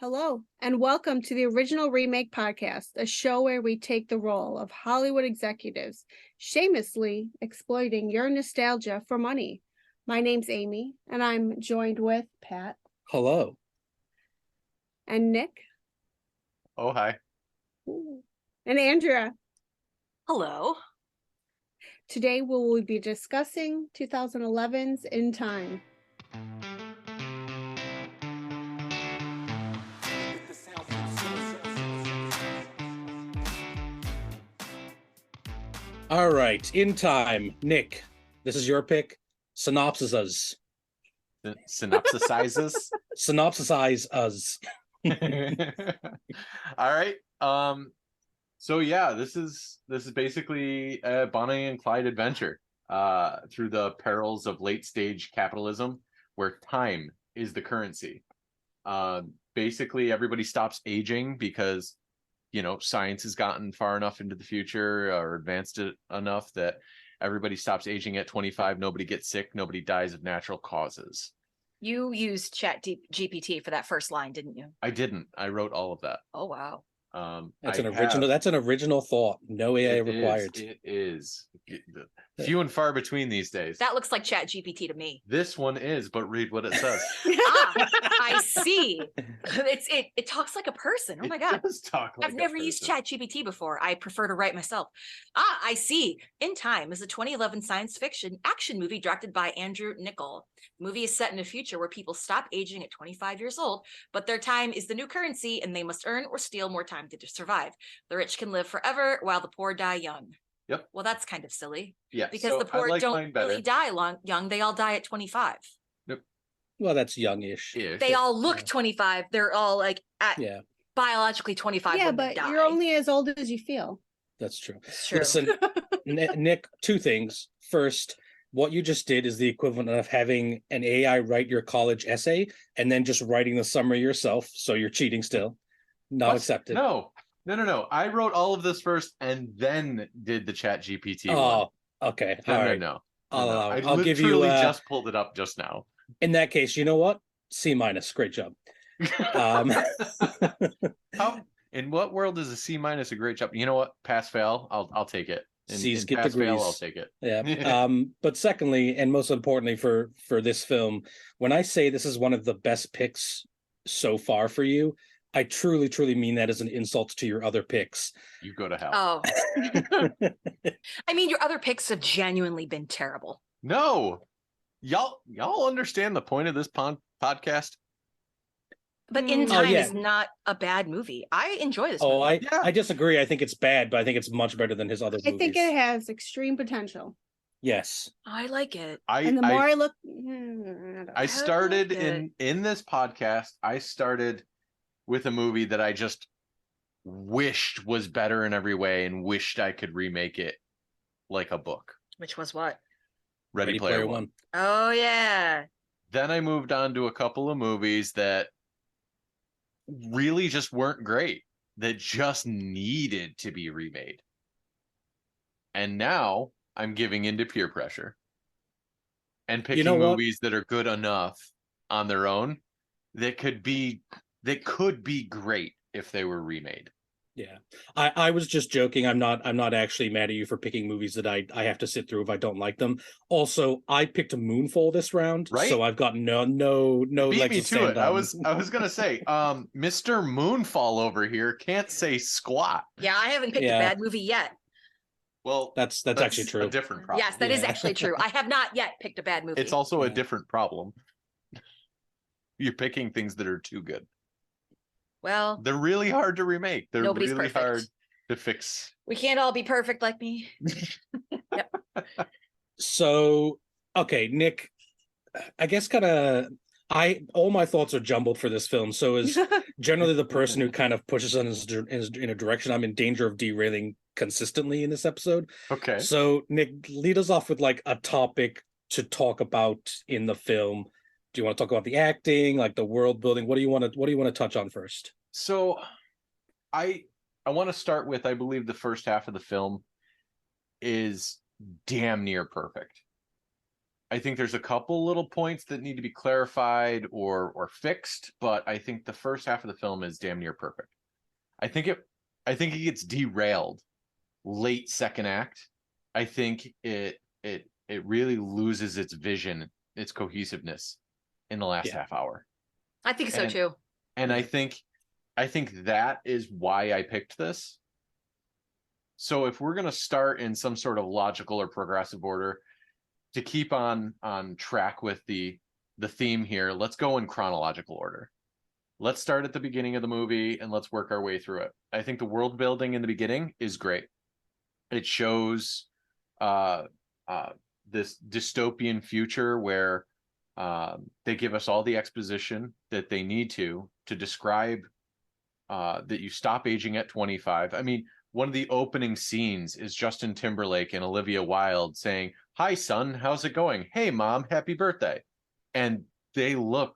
Hello, and welcome to the Original Remake Podcast, a show where we take the role of Hollywood executives, shamelessly exploiting your nostalgia for money. My name's Amy, and I'm joined with Pat. Hello. And Nick. Oh, hi. And Andrea. Hello. Today we will be discussing 2011's In Time. All right, In Time. Nick, this is your pick. Synopsises. Synopsisizes. Synopsisize us. All right. So yeah, this is basically a Bonnie and Clyde adventure through the perils of late stage capitalism, where time is the currency. Basically, everybody stops aging because science has gotten far enough into the future or advanced it enough that everybody stops aging at 25. Nobody gets sick. Nobody dies of natural causes. You used GPT for that first line, didn't you? I didn't. I wrote all of that. Oh, wow. That's an original thought. No AI required. It is. Few and far between these days. That looks like Chat GPT to me. This one is, but read what it says. I see. It talks like a person. Oh my God. It does talk like I've never used Chat GPT before. I prefer to write myself. I see. In Time is a 2011 science fiction action movie directed by Andrew Niccol. The movie is set in a future where people stop aging at 25 years old, but their time is the new currency and they must earn or steal more time to survive. The rich can live forever while the poor die young. Yep. Well, that's kind of silly. Yeah. Because the poor don't really die young. They all die at 25. Yep. Well, that's youngish. Yeah. They all look 25. They're all like biologically 25. Yeah, but you're only as old as you feel. That's true. It's true. Listen, Nick, two things. First, what you just did is the equivalent of having an AI write your college essay and then just writing the summary yourself. So you're cheating still. Not accepted. No. I wrote all of this first and then did the Chat GPT one. Oh, okay. No. I'll give you. Just pulled it up just now. In that case, you know what? C-. Great job. In what world is a C- a great job? You know what? Pass fail. I'll take it. C's get pass degrees. Fail, I'll take it. Yeah. But secondly, and most importantly for this film, when I say this is one of the best picks so far for you, I truly, truly mean that as an insult to your other picks. You go to hell. Oh. I mean, your other picks have genuinely been terrible. No. Y'all understand the point of this podcast? But In Time is not a bad movie. I enjoy this movie. I disagree. I think it's bad, but I think it's much better than his other movies. I think it has extreme potential. Yes. I like it. And the more I look... I started in this podcast, I started with a movie that I just wished was better in every way and wished I could remake it like a book. Which was what? Ready Player One. Oh, yeah. Then I moved on to a couple of movies that really just weren't great, that just needed to be remade. And now I'm giving into peer pressure and picking movies that are good enough on their own that could be great if they were remade. Yeah. I was just joking. I'm not actually mad at you for picking movies that I have to sit through if I don't like them. Also, I picked a Moonfall this round, right? So I've got no Beat legs me to stand it. on. I was gonna say, Mr. Moonfall over here can't say squat. Yeah, I haven't picked a bad movie yet. Well, that's actually true. A different problem. Yes, that is actually true. I have not yet picked a bad movie. It's also a different problem. You're picking things that are too good. Well, they're really hard to remake. They're really perfect. Hard to fix. We can't all be perfect like me. Yep. So, okay, Nick, I guess all my thoughts are jumbled for this film. So is generally the person who kind of pushes us in a direction I'm in danger of derailing consistently in this episode. Okay. So Nick, lead us off with like a topic to talk about in the film. Do you want to talk about the acting, like the world building? What do you want to touch on first? So I want to start with, I believe the first half of the film is damn near perfect. I think there's a couple little points that need to be clarified or fixed, but I think the first half of the film is damn near perfect. I think it gets derailed late second act. I think it really loses its vision, its cohesiveness in the last half hour. I think so too. And I think that is why I picked this. So if we're going to start in some sort of logical or progressive order to keep on track with the theme here, let's go in chronological order. Let's start at the beginning of the movie and let's work our way through it. I think the world building in the beginning is great. It shows this dystopian future where they give us all the exposition that they need to describe that you stop aging at 25. I mean, one of the opening scenes is Justin Timberlake and Olivia Wilde saying, "Hi, son, how's it going? Hey, mom, happy birthday." And they look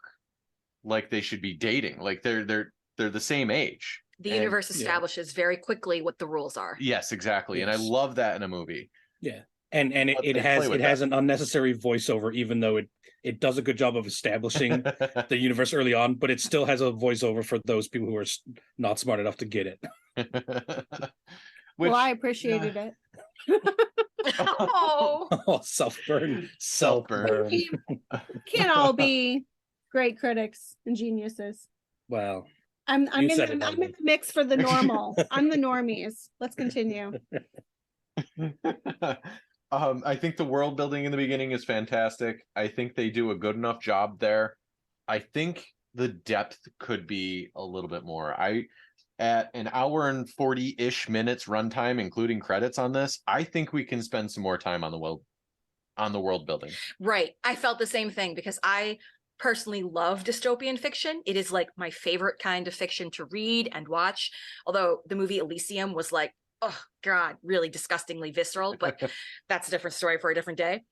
like they should be dating. Like they're the same age. The universe establishes very quickly what the rules are. Yes, exactly. Yes. And I love that in a movie. Yeah. And it has an unnecessary voiceover, even though it does a good job of establishing the universe early on, but it still has a voiceover for those people who are not smart enough to get it. Well, I appreciated it. Oh, Oh, self-burn. Can't all be great critics and geniuses. Well, I'm in You said it, the mix for the normal. I'm the normies. Let's continue. I think the world building in the beginning is fantastic. I think they do a good enough job there. I think the depth could be a little bit more. At an hour and 40-ish minutes runtime, including credits on this, I think we can spend some more time on the world building. right. I felt the same thing because I personally love dystopian fiction. It is like my favorite kind of fiction to read and watch. Although the movie Elysium was like, oh God, really disgustingly visceral, but that's a different story for a different day.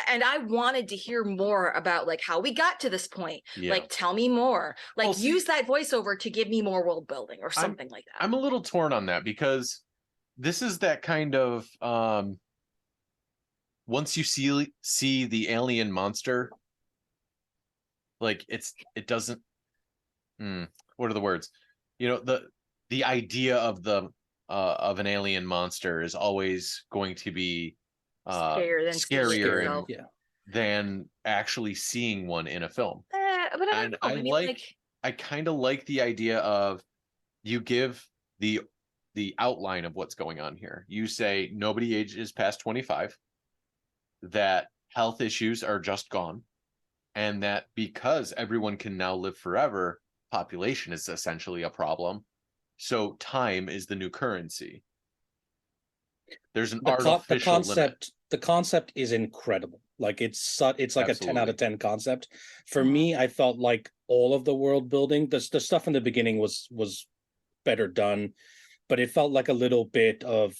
And I wanted to hear more about like how we got to this point. Yeah. Like, tell me more. Like, use that voiceover to give me more world building or something like that. I'm a little torn on that because this is that kind of once you see the alien monster, like it doesn't. What are the words? You know, the idea of an alien monster is always going to be scarier than actually seeing one in a film. But I kind of like the idea of you give the outline of what's going on here. You say nobody ages past 25, that health issues are just gone, and that because everyone can now live forever, population is essentially a problem. So time is the new currency. There's an artificial limit. The concept is incredible. Like it's like Absolutely. A 10 out of 10 concept. For me, I felt like all of the world building, the stuff in the beginning was better done, but it felt like a little bit of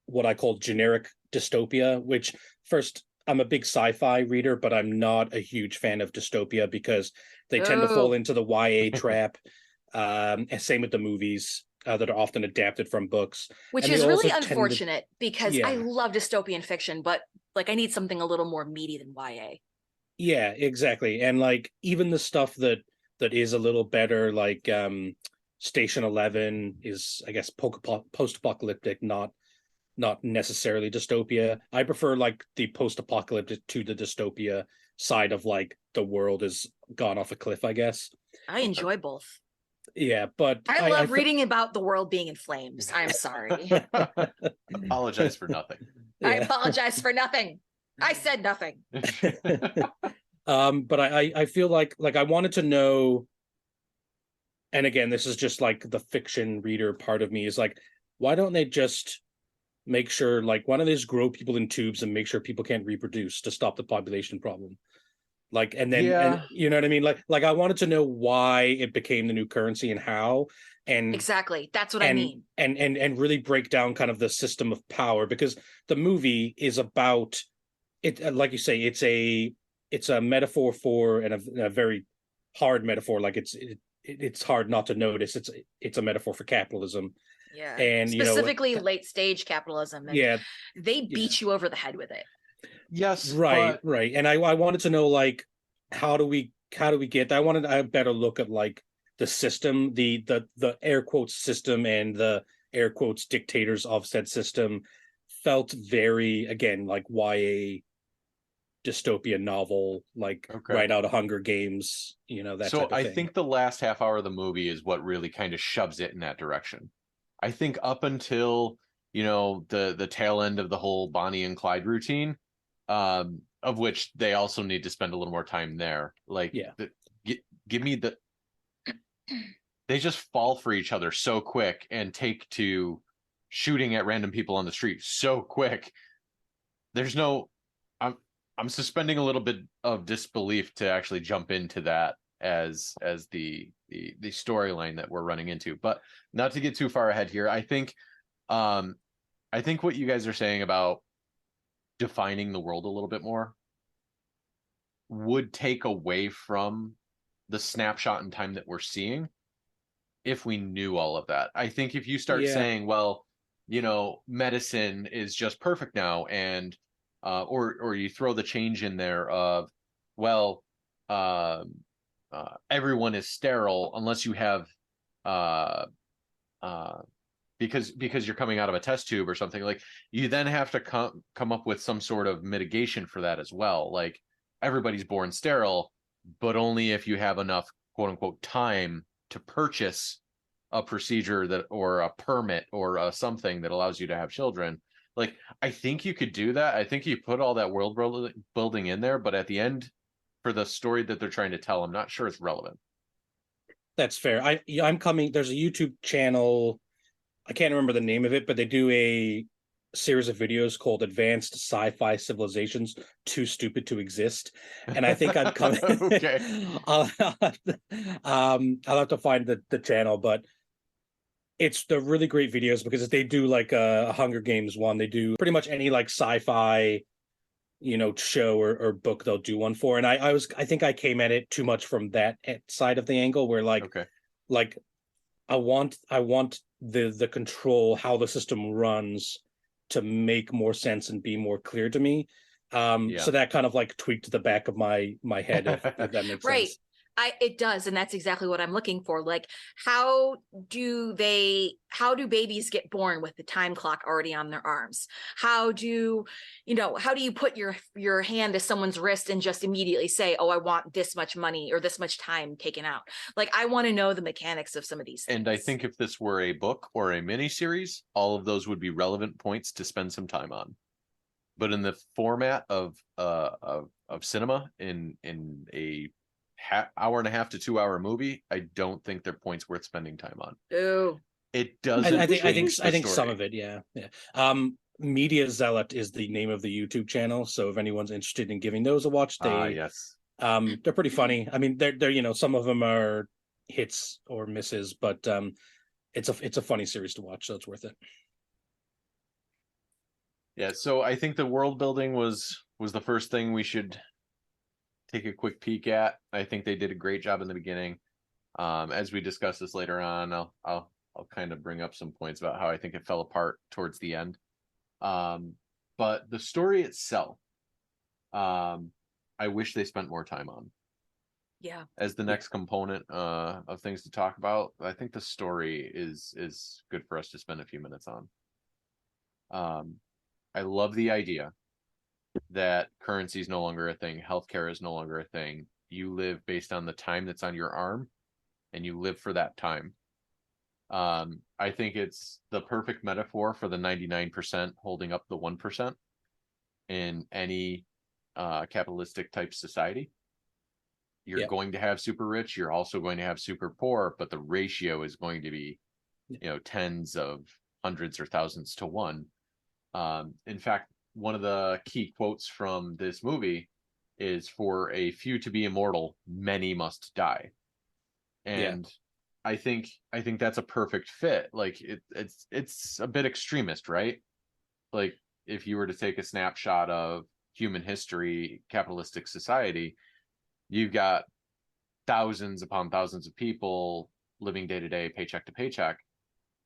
what I call generic dystopia, which first, I'm a big sci-fi reader, but I'm not a huge fan of dystopia because they tend to fall into the YA trap. And same with the movies that are often adapted from books. Which is really unfortunate because I love dystopian fiction, but like I need something a little more meaty than YA. Yeah, exactly. And like even the stuff that is a little better, like Station 11 is, I guess, post-apocalyptic, not necessarily dystopia. I prefer like the post-apocalyptic to the dystopia side of like the world has gone off a cliff, I guess. I enjoy both. Yeah, but I love reading about the world being in flames. I'm sorry. Apologize for nothing. Yeah. I apologize for nothing. I said nothing. But I feel like I wanted to know, and again, this is just like the fiction reader part of me is like, why don't they just make sure, like, why don't they just grow people in tubes and make sure people can't reproduce to stop the population problem? Like, and then, and, you know what I mean? Like I wanted to know why it became the new currency and how, and exactly. That's what I mean. And really break down kind of the system of power, because the movie is about it. Like you say, it's a metaphor for, and a very hard metaphor. Like it's hard not to notice. It's a metaphor for capitalism. Yeah. And specifically late stage capitalism. And they beat you over the head with it. Yes, Right, but right. And I wanted to know, like, how do we get that? I wanted a better look at like the system, the air quotes system and the air quotes dictators of said system felt very, again, like YA dystopian novel, like okay. right out of Hunger Games, that So type of I thing. think the last half hour of the movie is what really kind of shoves it in that direction. I think up until, the tail end of the whole Bonnie and Clyde routine, of which they also need to spend a little more time there. Like, Yeah. give me the they just fall for each other so quick and take to shooting at random people on the street so quick. There's no I'm I'm suspending a little bit of disbelief to actually jump into that as the storyline that we're running into. But not to get too far ahead here, um I think what you guys are saying about defining the world a little bit more would take away from the snapshot in time that we're seeing if we knew all of that. I think if you start Yeah. saying, well, medicine is just perfect now, and or you throw the change in there of, well, um everyone is sterile unless you have uh, uh, because you're coming out of a test tube or something, like you then have to come up with some sort of mitigation for that as well. Like everybody's born sterile, but only if you have enough quote unquote time to purchase a procedure that or a permit or something that allows you to have children. Like I think you could do that. I think you put all that world building in there, but at the end, for the story that they're trying to tell, I'm not sure it's relevant. That's fair. I'm coming. There's a YouTube channel. I can't remember the name of it, but they do a series of videos called Advanced Sci-Fi Civilizations Too Stupid to Exist. And I think I'm coming. Okay. I'll have to find the channel, but they're really great videos because they do like a Hunger Games one. They do pretty much any like sci-fi, show or book they'll do one for. And I think I came at it too much from that side of the angle where Okay. like I want the control, how the system runs, to make more sense and be more clear to me. Yeah. So that kind of like tweaked the back of my head, if that makes Right. sense. It does, and that's exactly what I'm looking for. Like, how do babies get born with the time clock already on their arms? How do you put your hand to someone's wrist and just immediately say, oh, I want this much money or this much time taken out? Like, I want to know the mechanics of some of these things. And I think if this were a book or a miniseries, all of those would be relevant points to spend some time on. But in the format of cinema, in a hour and a half to 2 hour movie, I don't think they're points worth spending time on. Oh, It doesn't. I think change the some story. of it, yeah. Media Zealot is the name of the YouTube channel, so if anyone's interested in giving those a watch, Yes. they're pretty funny. I mean, they're some of them are hits or misses, but it's a funny series to watch, so it's worth it. Yeah, so I think the world building was the first thing we should take a quick peek at. I think they did a great job in the beginning. As we discuss this later on, I'll kind of bring up some points about how I think it fell apart towards the end. But the story itself, I wish they spent more time on. yeah. As the next component of things to talk about, I think the story is good for us to spend a few minutes on. I love the idea that currency is no longer a thing, healthcare is no longer a thing. You live based on the time that's on your arm, and you live for that time. I think it's the perfect metaphor for the 99% holding up the 1% in any capitalistic type society. You're going to have super rich, you're also going to have super poor, but the ratio is going to be, tens of hundreds or thousands to one. In fact, one of the key quotes from this movie is, for a few to be immortal, many must die. And I think that's a perfect fit. Like it's a bit extremist, right? Like if you were to take a snapshot of human history, capitalistic society, you've got thousands upon thousands of people living day to day, paycheck to paycheck.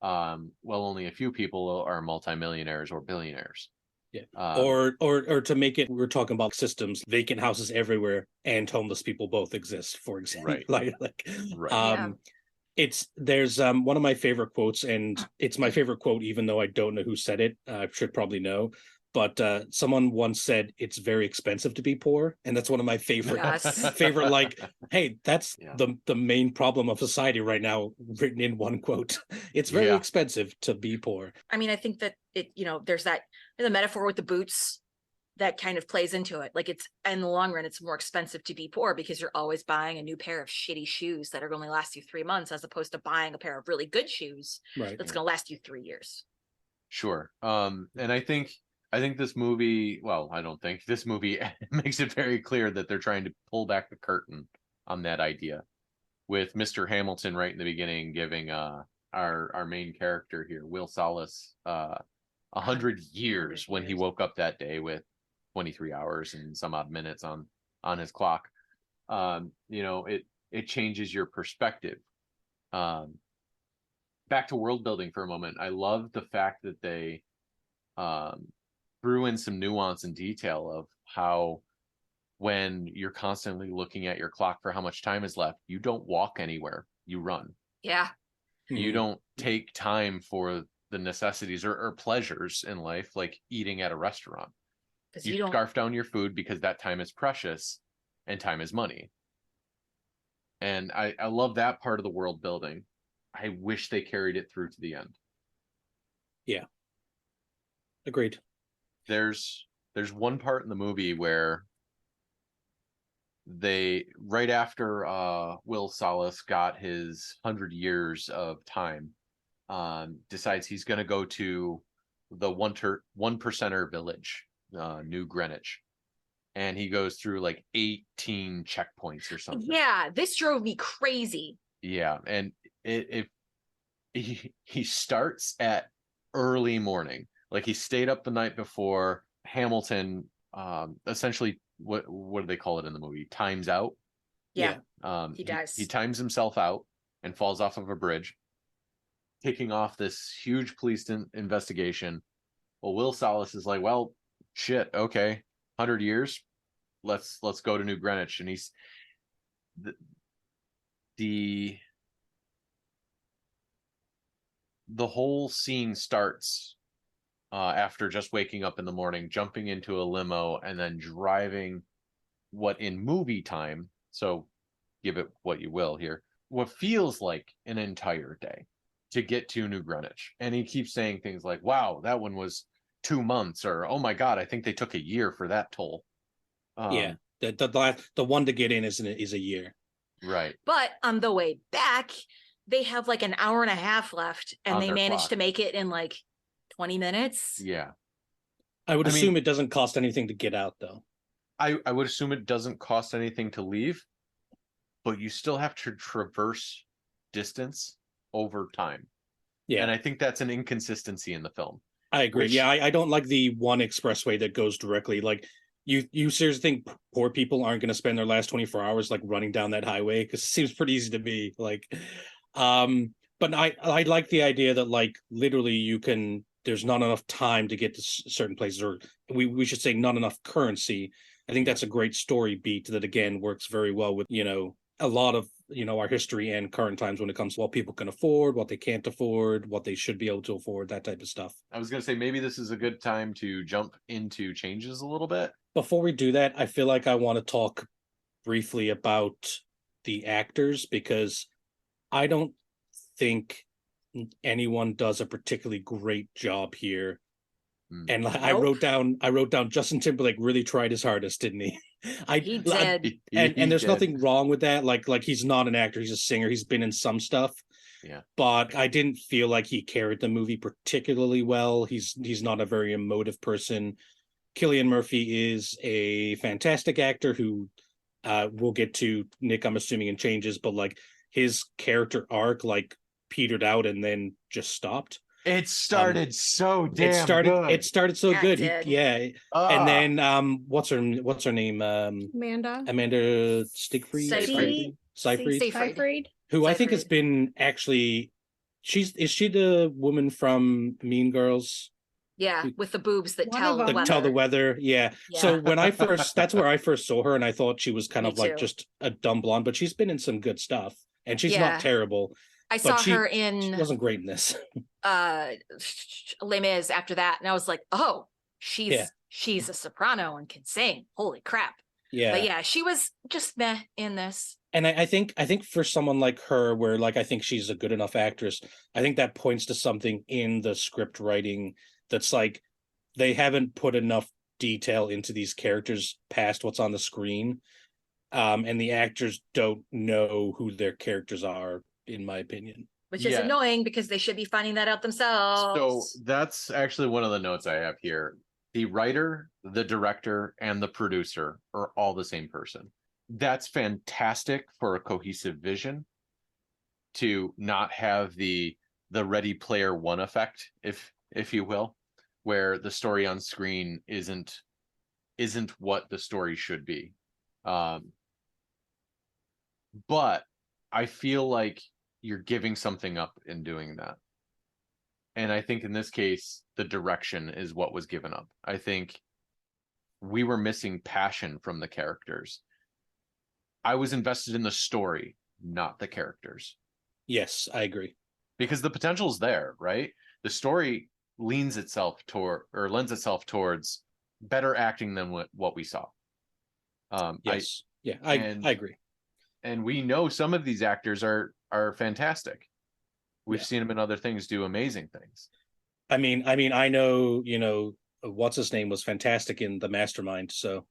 Well, only a few people are multimillionaires or billionaires. Yeah. Um, Or to make it, we're talking about systems, vacant houses everywhere and homeless people both exist, for example. Right. Like Yeah. there's one of my favorite quotes, and it's my favorite quote even though I don't know who said it. I should probably know. But someone once said it's very expensive to be poor, and that's one of my favorite Yes. favorite. Like, hey, that's Yeah. the main problem of society right now, written in one quote. It's very Yeah. expensive to be poor. I mean, I think that there's that the metaphor with the boots that kind of plays into it. Like, it's in the long run, it's more expensive to be poor because you're always buying a new pair of shitty shoes that are going to last you 3 months, as opposed to buying a pair of really good shoes Right. that's going to last you 3 years. Sure. And I think this movie, well, I don't think this movie makes it very clear that they're trying to pull back the curtain on that idea, with Mr. Hamilton right in the beginning giving our main character here, Will Salas, 100 years when he woke up that day with 23 hours and some odd minutes on his clock. You know, it changes your perspective. Back to world building for a moment. I love the fact that they threw in some nuance and detail of how, when you're constantly looking at your clock for how much time is left, you don't walk anywhere, you run. Yeah. You don't take time for the necessities or pleasures in life, like eating at a restaurant. Because You scarf down your food because that time is precious and time is money. And I love that part of the world building. I wish they carried it through to the end. Yeah. Agreed. There's one part in the movie where they, right after Will Salas got his 100 years of time, decides he's going to go to the one percenter village, New Greenwich, and he goes through like 18 checkpoints or something. Yeah, this drove me crazy. Yeah, and he starts at early morning, like he stayed up the night before. Hamilton essentially, what do they call it in the movie, times out. Yeah. He dies. He times himself out and falls off of a bridge, kicking off this huge police investigation. Well, Will Salas is like, well, shit, okay, 100 years, let's go to New Greenwich. And he's the whole scene starts after just waking up in the morning, jumping into a limo, and then driving what in movie time, so give it what you will here, what feels like an entire day to get to New Greenwich. And he keeps saying things like, wow, that one was 2 months, or oh my God, I think they took a year for that toll. Yeah. The one to get in is a year. Right. But on the way back, they have like an hour and a half left, and they managed to make it in like 20 minutes. Yeah. I would assume it doesn't cost anything to get out, though. I would assume it doesn't cost anything to leave, but you still have to traverse distance over time. Yeah. And I think that's an inconsistency in the film. I agree. Yeah, I don't like the one expressway that goes directly. Like, you seriously think poor people aren't going to spend their last 24 hours like running down that highway? Because it seems pretty easy to me. Like, but I like the idea that like literally there's not enough time to get to certain places, or we should say not enough currency. I think that's a great story beat that again works very well with, a lot of, our history and current times when it comes to what people can afford, what they can't afford, what they should be able to afford, that type of stuff. I was going to say, maybe this is a good time to jump into changes a little bit. Before we do that, I feel like I want to talk briefly about the actors, because I don't think anyone does a particularly great job here. And Nope. I wrote down Justin Timberlake really tried his hardest, didn't he? He did. And there's nothing wrong with that. Like he's not an actor, he's a singer. He's been in some stuff. Yeah. But I didn't feel like he carried the movie particularly well. He's not a very emotive person. Cillian Murphy is a fantastic actor who we'll get to, Nick, I'm assuming, in changes, but like his character arc like petered out and then just stopped. It started so damn good. It started so good. And then what's her name? Amanda Seyfried, who I think has been actually, is she the woman from Mean Girls? Yeah, with the boobs that One tell of 'em- the weather. Tell the weather. Yeah. So when I first, that's where I first saw her, and I thought she was kind Me of like too. just a dumb blonde, but she's been in some good stuff, and she's Yeah. not terrible. I But saw her she in wasn't great in this. Les Mis after that, and I was like, oh, Yeah. she's a soprano and can sing. Holy crap. Yeah. But yeah, she was just meh in this. And I think for someone like her, where like I think she's a good enough actress, I think that points to something in the script writing that's like they haven't put enough detail into these characters past what's on the screen. And the actors don't know who their characters are, in my opinion. Which is annoying because they should be finding that out themselves. So that's actually one of the notes I have here. The writer, the director, and the producer are all the same person. That's fantastic for a cohesive vision, to not have the Ready Player One effect, if you will, where the story on screen isn't what the story should be. But I feel like you're giving something up in doing that. And I think in this case, the direction is what was given up. I think we were missing passion from the characters. I was invested in the story, not the characters. Yes, I agree. Because the potential's there, right? The story lends itself towards better acting than what we saw. Yes. I agree. And we know some of these actors are fantastic. We've seen them in other things do amazing things. I mean, I know, what's his name was fantastic in The Mastermind. So,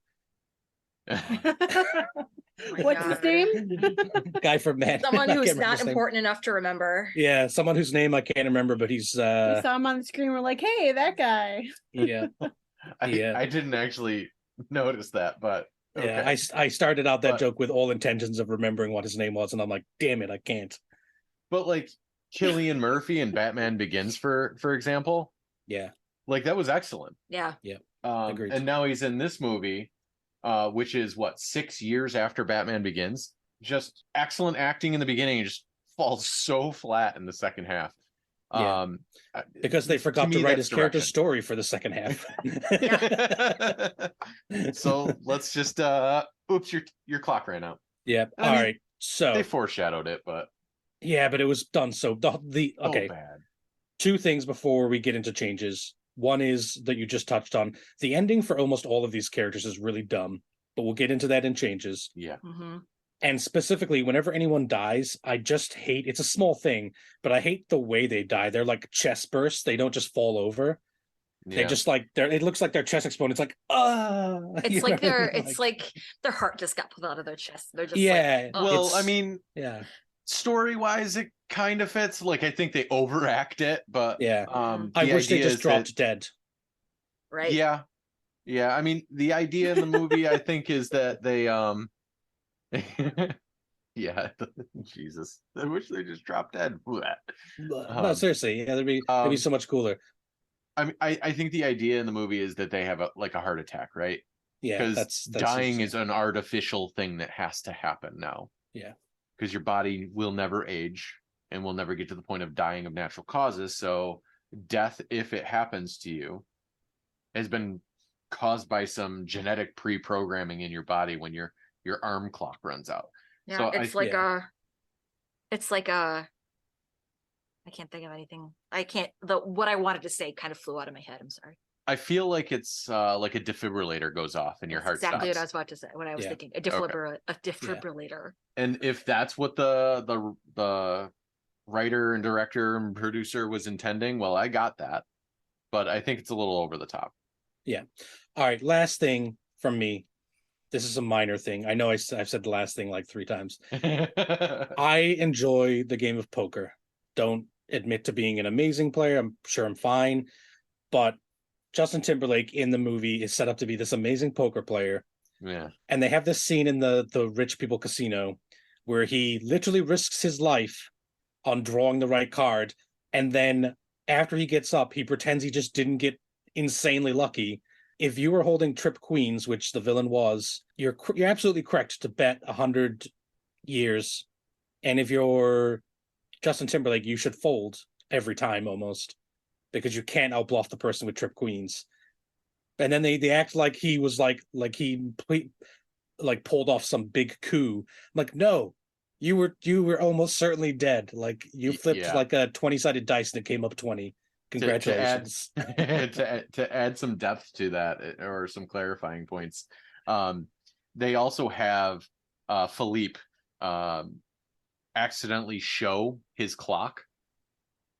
What's his name? guy from Mad. Someone I can't who's remember not his name. important enough to remember. Yeah, someone whose name I can't remember, but he's We saw him on the screen. We're like, hey, that guy. yeah. I didn't actually notice that, but okay. Yeah, I started out that joke with all intentions of remembering what his name was, and I'm like, damn it, I can't. But like Cillian Murphy in Batman Begins, for example, yeah, like that was excellent. Yeah. Agreed. And now he's in this movie, which is 6 years after Batman Begins. Just excellent acting in the beginning, and just falls so flat in the second half. Yeah. Because they forgot to write his character's story for the second half. So let's just oops, your clock ran out. Yeah. All right. So they foreshadowed it, but but it was done so okay. Bad. Two things before we get into changes. One is that you just touched on. The ending for almost all of these characters is really dumb, but we'll get into that in changes. Yeah. Mm-hmm. And specifically, whenever anyone dies, I just hate, it's a small thing, but I hate the way they die. They're like chest bursts. They don't just fall over. Yeah. They just like, it looks like their chest exploded. It's like, It's like it's like their heart just got pulled out of their chest. They're just well, I mean, story-wise, it kind of fits. Like, I think they overact it, but I wish they just dropped dead. Right. Yeah. I mean, the idea in the movie, I think, is that they Jesus, I wish they just dropped dead. No, seriously, that'd be so much cooler. I mean, I think the idea in the movie is that they have a heart attack, right? Yeah, because that's dying is an artificial thing that has to happen now. Yeah, because your body will never age and will never get to the point of dying of natural causes. So death, if it happens to you, has been caused by some genetic pre-programming in your body when your arm clock runs out. Yeah, so it's like I can't think of anything. What I wanted to say kind of flew out of my head. I'm sorry. I feel like it's like a defibrillator goes off and your heart exactly stops. What I was about to say. What I was thinking, a defibrillator. And if that's what the writer and director and producer was intending, well, I got that, but I think it's a little over the top. Yeah. All right. Last thing from me. This is a minor thing. I know I've said the last thing like 3 times. I enjoy the game of poker. Don't admit to being an amazing player. I'm sure I'm fine. But Justin Timberlake in the movie is set up to be this amazing poker player. Yeah. And they have this scene in the rich people casino where he literally risks his life on drawing the right card. And then after he gets up, he pretends he just didn't get insanely lucky. If you were holding trip queens, which the villain was, you're absolutely correct to bet 100 years. And if you're Justin Timberlake, you should fold every time almost, because you can't outbluff the person with trip queens. And then they act like he was like he pulled off some big coup. I'm like, no, you were almost certainly dead. Like you flipped like a 20-sided dice and it came up 20. Congratulations. To add some depth to that, or some clarifying points, they also have Philippe accidentally show his clock,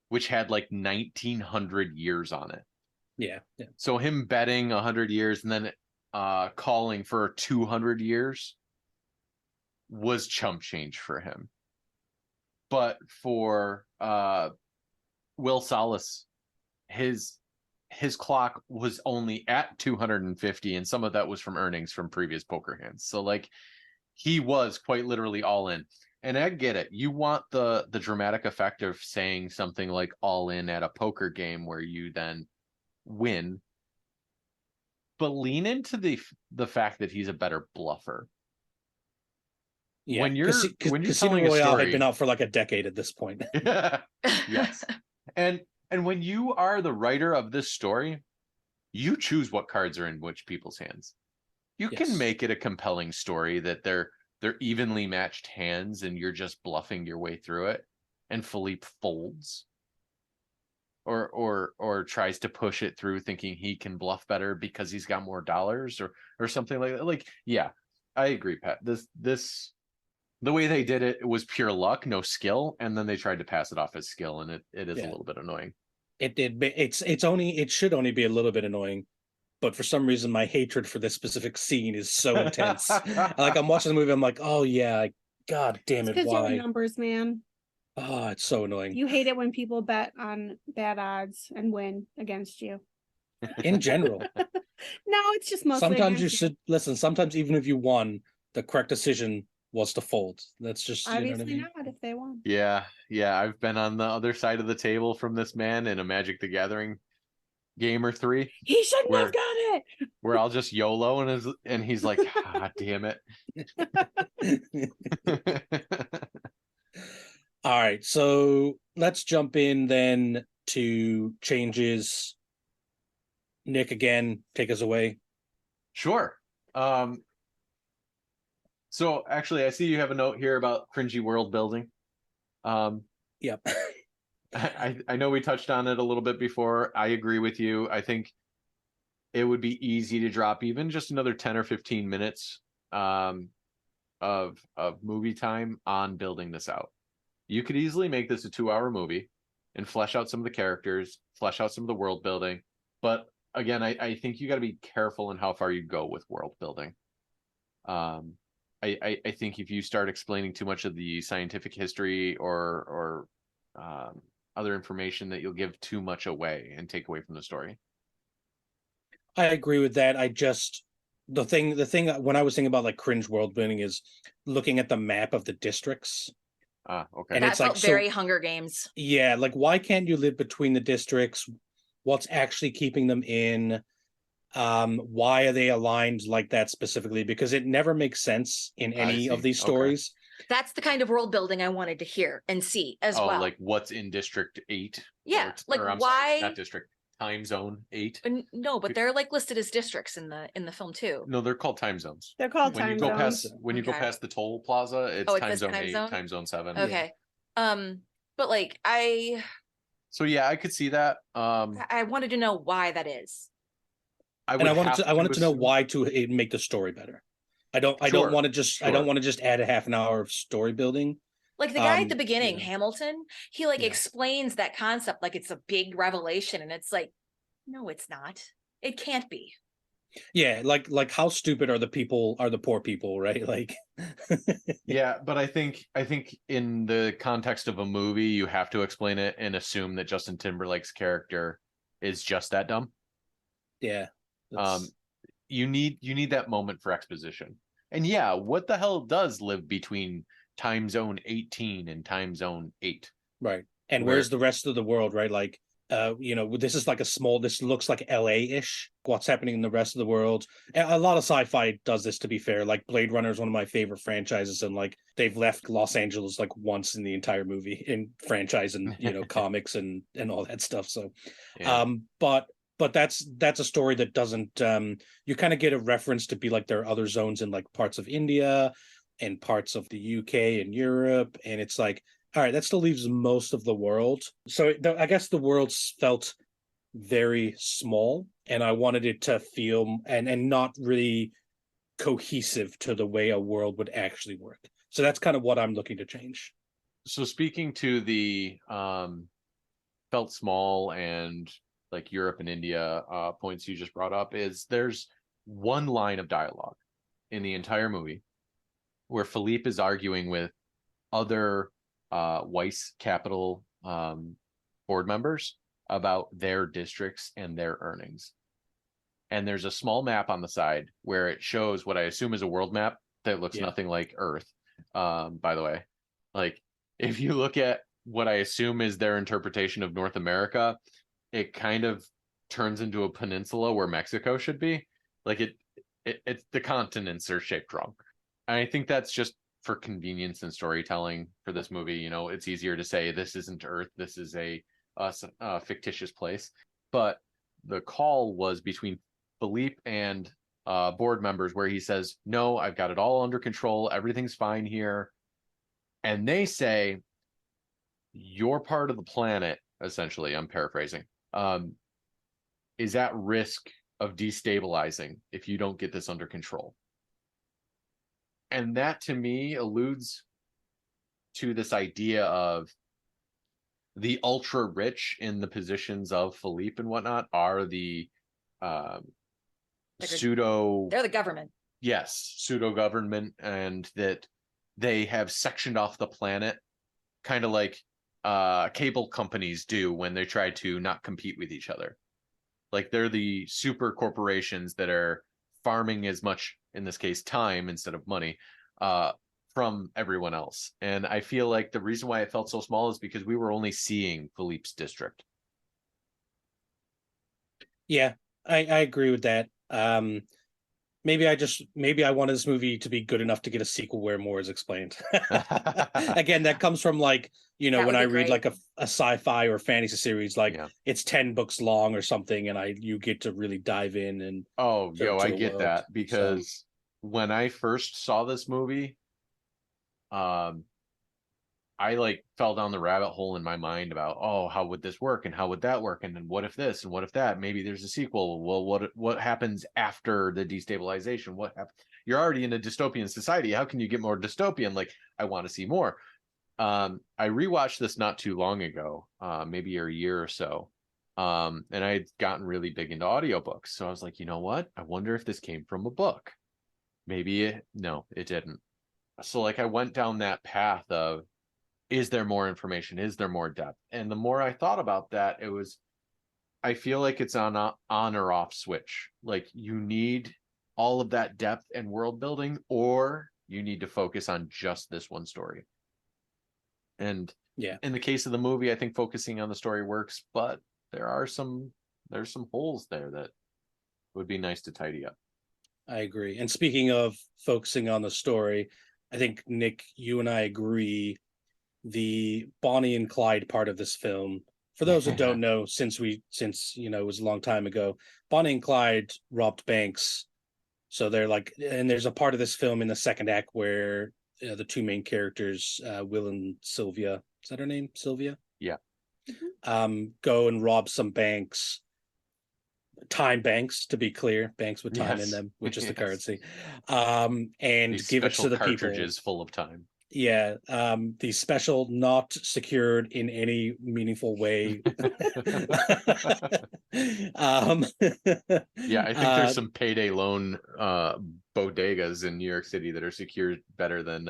which had like 1900 years on it. Yeah. So him betting 100 years and then calling for 200 years was chump change for him. But for Will Salas, his clock was only at 250, and some of that was from earnings from previous poker hands. So like he was quite literally all in. And I get it. You want the dramatic effect of saying something like all in at a poker game where you then win, but lean into the fact that he's a better bluffer. Yeah, when you're Casino telling Royale a story, had been out for like a decade at this point. Yes. And when you are the writer of this story, you choose what cards are in which people's hands. You can make it a compelling story that they're evenly matched hands and you're just bluffing your way through it, and Philippe folds or tries to push it through thinking he can bluff better because he's got more dollars or something like that. Like, yeah, I agree, Pat. This the way they did it was pure luck, no skill, and then they tried to pass it off as skill, and it is a little bit annoying. It should only be a little bit annoying, but for some reason my hatred for this specific scene is so intense. Like I'm watching the movie, I'm like, oh yeah, god damn it, Because why? you're numbers, man. Oh, it's so annoying. You hate it when people bet on bad odds and win against you. In general. No, it's just mostly Sometimes you against should listen. Sometimes even if you won, the correct decision was to fold. That's just obviously you know what I mean? not if they won. Yeah, I've been on the other side of the table from this man in a Magic the Gathering game or three. He shouldn't have got it. Where I'll just YOLO and he's like, ah, damn it. All right, so let's jump in then to changes. Nick, again, take us away. Sure. So actually, I see you have a note here about cringy world building. Yep. I know we touched on it a little bit before. I agree with you. I think it would be easy to drop even just another 10 or 15 minutes of movie time on building this out. You could easily make this a 2-hour movie and flesh out some of the characters, flesh out some of the world building. But again, I think you got to be careful in how far you go with world building. I think if you start explaining too much of the scientific history or other information, that you'll give too much away and take away from the story. I agree with that. The thing when I was thinking about like cringe world building is looking at the map of the districts. Okay. And that it's felt like very Hunger Games. Yeah, like why can't you live between the districts? What's actually keeping them in? Why are they aligned like that specifically? Because it never makes sense in any of these stories. That's the kind of world building I wanted to hear and see as well. Like what's in District 8? Yeah, why? Sorry, not District, Time Zone 8. No, but they're like listed as districts in the film too. No, they're called time zones. They're called When time you go zones. when you go past the toll plaza, it's it time says zone time 8, zone? time zone 7. Okay. But like So yeah, I could see that. I wanted to know why that is. I wanted to know why to make the story better. I don't want to just add a half an hour of story building. Like the guy at the beginning, Hamilton, he explains that concept like it's a big revelation, and it's like, no, it's not. It can't be. Yeah, like how stupid are the poor people, right? Like Yeah, but I think in the context of a movie, you have to explain it and assume that Justin Timberlake's character is just that dumb. Yeah. You need that moment for exposition. And yeah, what the hell does live between time zone 18 and time zone 8? Right. And where's the rest of the world, right? Like this is like this looks like LA-ish, what's happening in the rest of the world. A lot of sci-fi does this, to be fair. Like Blade Runner is one of my favorite franchises, and like they've left Los Angeles like once in the entire movie, in franchise and comics and all that stuff. So Yeah. But that's a story that doesn't you kind of get a reference to be like there are other zones in like parts of India and parts of the UK and Europe, and it's like, all right, that still leaves most of the world. So I guess the world felt very small, and I wanted it to feel and not really cohesive to the way a world would actually work. So that's kind of what I'm looking to change. So speaking to the felt small and like Europe and India points you just brought up, is there's one line of dialogue in the entire movie where Philippe is arguing with other Weiss Capital board members about their districts and their earnings. And there's a small map on the side where it shows what I assume is a world map that looks nothing like Earth. By the way, like if you look at what I assume is their interpretation of North America, it kind of turns into a peninsula where Mexico should be. Like it's the continents are shaped wrong. And I think that's just for convenience and storytelling for this movie. You know, it's easier to say this isn't Earth, this is a fictitious place. But the call was between Philippe and board members where he says, no, I've got it all under control, everything's fine here. And they say, your part of the planet, essentially, I'm paraphrasing, is at risk of destabilizing if you don't get this under control. And that to me alludes to this idea of the ultra rich in the positions of Philippe and whatnot are the pseudo. They're the government. Yes, pseudo government, and that they have sectioned off the planet, kind of like cable companies do when they try to not compete with each other. Like they're the super corporations that are farming as much, in this case, time instead of money, from everyone else. And I feel like the reason why it felt so small is because we were only seeing Philippe's district. Yeah, I agree with that. Maybe I wanted this movie to be good enough to get a sequel where more is explained. Again, that comes from like, when I read like a sci-fi or fantasy series, like it's 10 books long or something, and you get to really dive in and I get that, because when I first saw this movie, I like fell down the rabbit hole in my mind about, how would this work and how would that work, and then what if this and what if that, maybe there's a sequel. Well, what happens after the destabilization? What happens? You're already in a dystopian society, how can you get more dystopian? Like, I want to see more. I rewatched this not too long ago, maybe a year or so, and I had gotten really big into audiobooks, so I was like, you know what, I wonder if this came from a book. No, it didn't. So like I went down that path of, is there more information? Is there more depth? And the more I thought about that, I feel like it's on or off switch. Like you need all of that depth and world building, or you need to focus on just this one story. And in the case of the movie, I think focusing on the story works, but there's some holes there that would be nice to tidy up. I agree. And speaking of focusing on the story, I think, Nick, you and I agree, the Bonnie and Clyde part of this film, for those that don't know, since it was a long time ago, Bonnie and Clyde robbed banks. So they're like, and there's a part of this film in the second act where the two main characters, Will and Sylvia, is that her name? Sylvia? Yeah. Go and rob some banks. Time banks, to be clear, banks with time in them, which is the currency, and these give it to the cartridges people full of time. The special, not secured in any meaningful way. I think there's some payday loan bodegas in New York City that are secured better than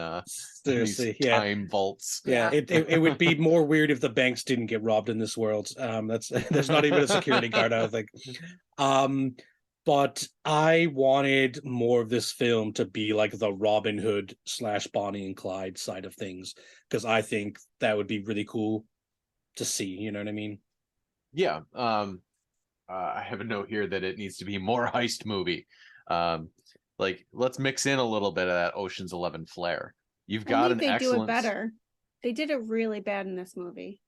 these time vaults. It would be more weird if the banks didn't get robbed in this world. There's not even a security guard, I don't think. But I wanted more of this film to be like the Robin Hood / Bonnie and Clyde side of things, because I think that would be really cool to see. You know what I mean? Yeah. I have a note here that it needs to be more heist movie. Like let's mix in a little bit of that Ocean's 11 flair. You've I got think an they do it excellent better. They did it really bad in this movie.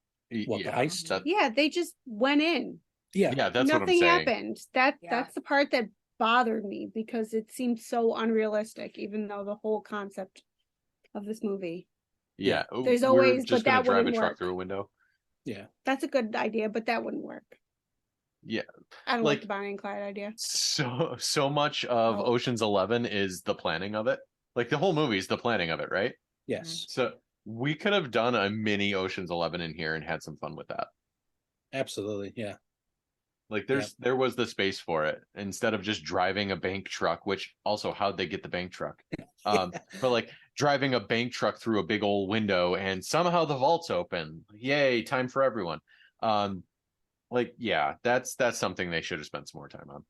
What, the Yeah, heist? Yeah, they just went in. Yeah. yeah, that's what I'm Nothing saying. happened. Yeah. That's the part that bothered me because it seemed so unrealistic, even though the whole concept of this movie. Yeah, There's we're always, just but gonna that drive a wouldn't truck work. through a window. Yeah. That's a good idea, but that wouldn't work. Yeah, I don't like like the Bonnie and Clyde idea. so much of Oh. Ocean's 11 is the planning of it. Like the whole movie is the planning of it, right? Yes. So we could have done a mini Ocean's 11 in here and had some fun with that. Absolutely. Yeah. Like there was the space for it instead of just driving a bank truck, which also how'd they get the bank truck? But like driving a bank truck through a big old window and somehow the vault's open. Yay, time for everyone. Like, yeah, that's something they should have spent some more time on.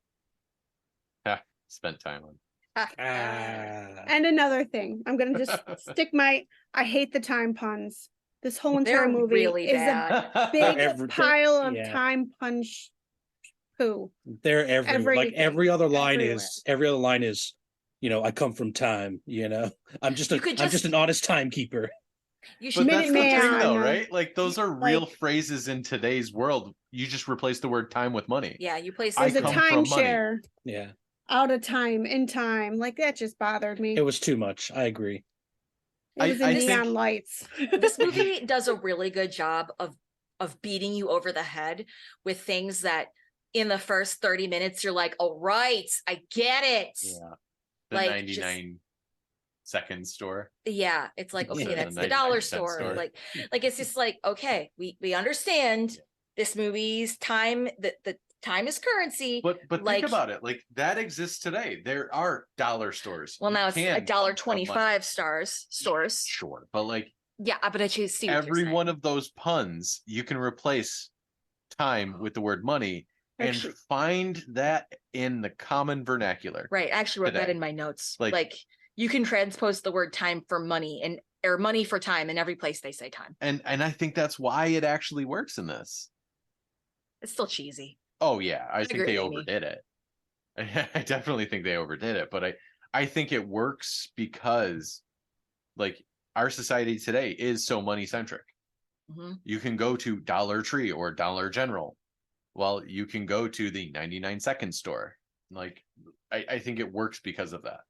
Spent time on. And another thing, I'm gonna just stick my I hate the time puns. This whole entire They're movie really is bad. a big They're pile of yeah. time punch poo. They're everywhere. Like every other line Everywhere. is, I come from time, I'm just You could I'm just just- an honest timekeeper. You should But that's the thing though, Minuteman. right? Like those are real Like- phrases in today's world. You just replace the word time with money. Yeah, you place I There's a come from money. timeshare Yeah. out of time, in time. Like that just bothered me. It was too much. I agree. It was I in think- neon lights. this movie does a really good job of beating you over the head with things that in the first 30 minutes you're like, oh right, I get it. Yeah. The Like, 99-second store. Yeah, it's like, okay, Yeah, that's the the dollar 99-cent store. store. Like it's just like, okay, we understand this movie's time, the time is currency. But like, think about it. Like that exists today. There are dollar stores. well, You now it's can $1.25 stores. Sure, but like Yeah, but I choose see what every you're one saying. of those puns, you can replace time with the word money and Actually- find that in the common vernacular. Right. I actually wrote that today. in my notes. Like- Like you can transpose the word time for money or money for time in every place they say time. And I think that's why it actually works in this. It's still cheesy. Oh yeah, I think agree, they Amy. overdid it. I definitely think they overdid it, but I think it works because like our society today is so money centric. hmm You can go to Dollar Tree or Dollar General. Well, you can go to the 99-second store. Like I think it works because of that.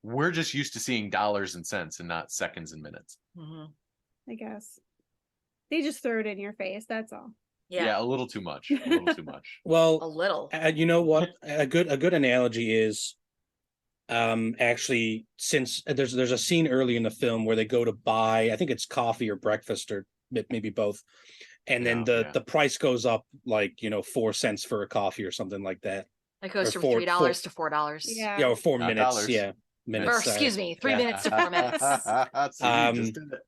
We're just used to seeing dollars and cents and not seconds and minutes. hmm I guess. They just threw it in your face, that's all. Yeah, A little too much. A little too much. a Well, little. you know what? A good analogy is actually, since there's a scene early in the film where they go to buy, I think it's coffee or breakfast or maybe both, and then Yeah, the price goes up like 4 cents for a coffee or something like that. It goes or from four- $3 to $4. Yeah, or 4 Not minutes. dollars. Yeah, minutes. Or excuse me, 3 Yeah. minutes to 4 minutes. See, you just did it.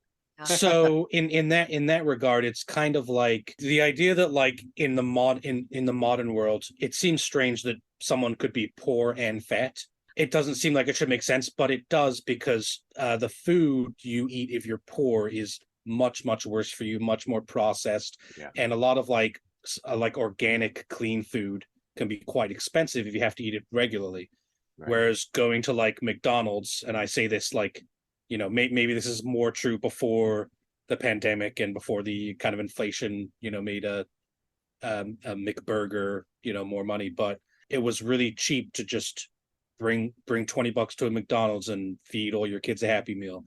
So in that regard, it's kind of like the idea that like in the modern world, it seems strange that someone could be poor and fat. It doesn't seem like it should make sense, but it does because the food you eat if you're poor is much worse for you, much more processed, Yeah. and a lot of like organic, clean food can be quite expensive if you have to eat it regularly. Right. Whereas going to like McDonald's, and I say this like, maybe this is more true before the pandemic and before the kind of inflation, made a McBurger, more money, but it was really cheap to just bring $20 to a McDonald's and feed all your kids a Happy Meal.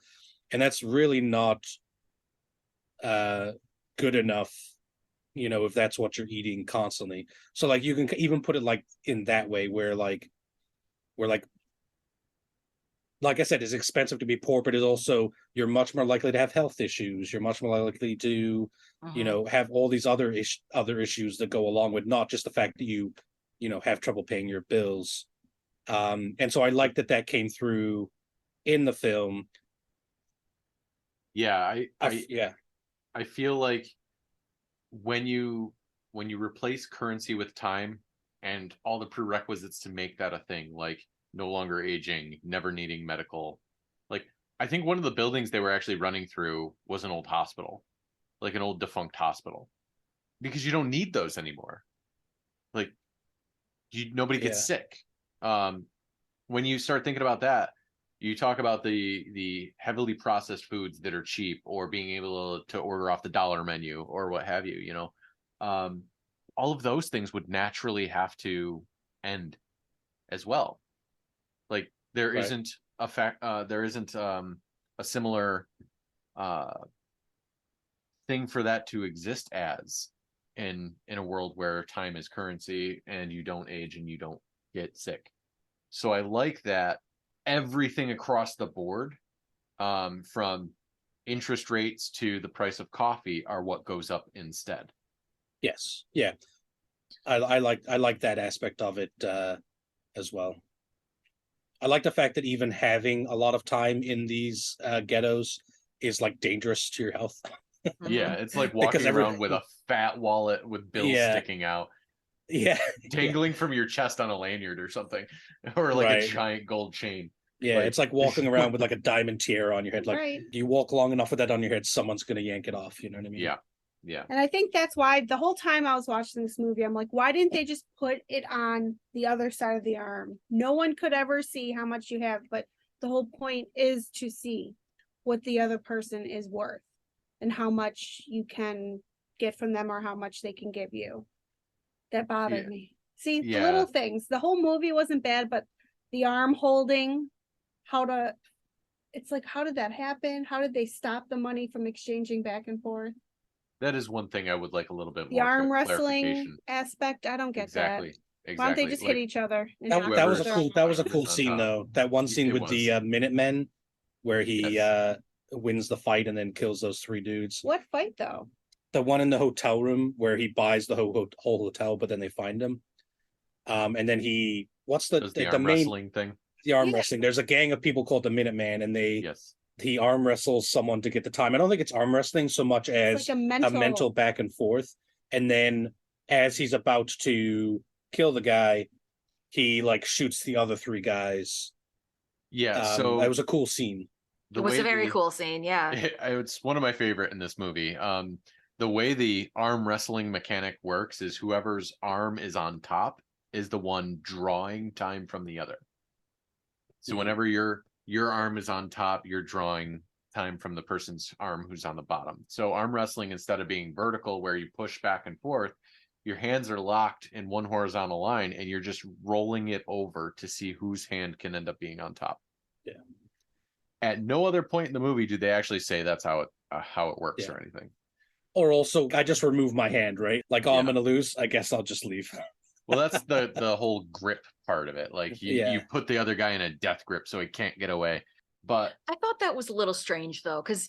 And that's really not good enough, if that's what you're eating constantly. So like you can even put it like in that way where like I said, it's expensive to be poor, but it's also you're much more likely to have health issues. You're much more likely to, have all these other issues that go along with not just the fact that you have trouble paying your bills. And so I like that came through in the film. Yeah, I feel like when you replace currency with time and all the prerequisites to make that a thing, like no longer aging, never needing medical, like I think one of the buildings they were actually running through was an old hospital, like an old defunct hospital. because you don't need those anymore. Like nobody gets sick. When you start thinking about that, you talk about the heavily processed foods that are cheap, or being able to order off the dollar menu or what have you, you know. All of those things would naturally have to end as well. Like there Right. isn't a similar thing for that to exist as in a world where time is currency and you don't age and you don't get sick. So I like that everything across the board, from interest rates to the price of coffee, are what goes up instead. Yes. Yeah. I like that aspect of it as well. I like the fact that even having a lot of time in these ghettos is like dangerous to your health. Yeah, it's like Because walking around with a fat wallet with bills sticking out, dangling from your chest on a lanyard or something, or like a giant gold chain. Yeah, Like, it's like walking around with like a diamond tiara on your head. Like Right. you walk long enough with that on your head, someone's gonna yank it off. You know what I mean? Yeah. Yeah. And I think that's why the whole time I was watching this movie, I'm like, why didn't they just put it on the other side of the arm? No one could ever see how much you have, but the whole point is to see what the other person is worth and how much you can get from them or how much they can give you. That bothered me. See, the little things. The whole movie wasn't bad, but the arm holding, it's like, how did that happen? How did they stop the money from exchanging back and forth? That is one thing I would like a little bit The more arm wrestling clarification. act, I don't get Exactly. that. Why don't they just hit each other? That was a cool scene though. That one scene with the Minutemen where he wins the fight and then kills those three dudes. What fight though? The one in the hotel room where he buys the whole hotel, but then they find him. And then what's the arm main wrestling thing? The arm wrestling. There's a gang of people called the Minutemen, and he arm wrestles someone to get the time. I don't think it's arm wrestling so much as like a mental back and forth. And then as he's about to kill the guy, he like shoots the other three guys. Yeah, so that was a cool scene. It was a very cool scene. Yeah, it's one of my favorite in this movie. The way the arm wrestling mechanic works is whoever's arm is on top is the one drawing time from the other. So whenever your arm is on top, you're drawing time from the person's arm who's on the bottom. So arm wrestling, instead of being vertical where you push back and forth, your hands are locked in one horizontal line and you're just rolling it over to see whose hand can end up being on top. Yeah. At no other point in the movie do they actually say that's how it works or anything. Or also, I just remove my hand, right? Like, I'm going to lose. I guess I'll just leave. Well, that's the whole grip part of it. Like you put the other guy in a death grip so he can't get away. But I thought that was a little strange though, because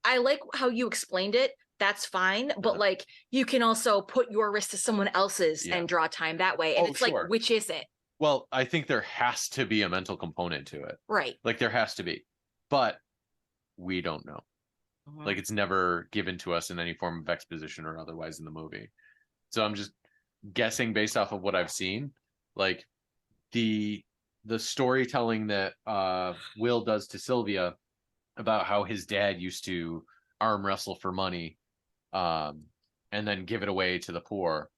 I like how you explained it. That's fine. But like you can also put your wrist to someone else's and draw time that way. And it's like, which is it? Well, I think there has to be a mental component to it. Right. Like there has to be. But we don't know. Like it's never given to us in any form of exposition or otherwise in the movie. So I'm just guessing based off of what I've seen. Like the storytelling that Will does to Sylvia about how his dad used to arm wrestle for money and then give it away to the poor.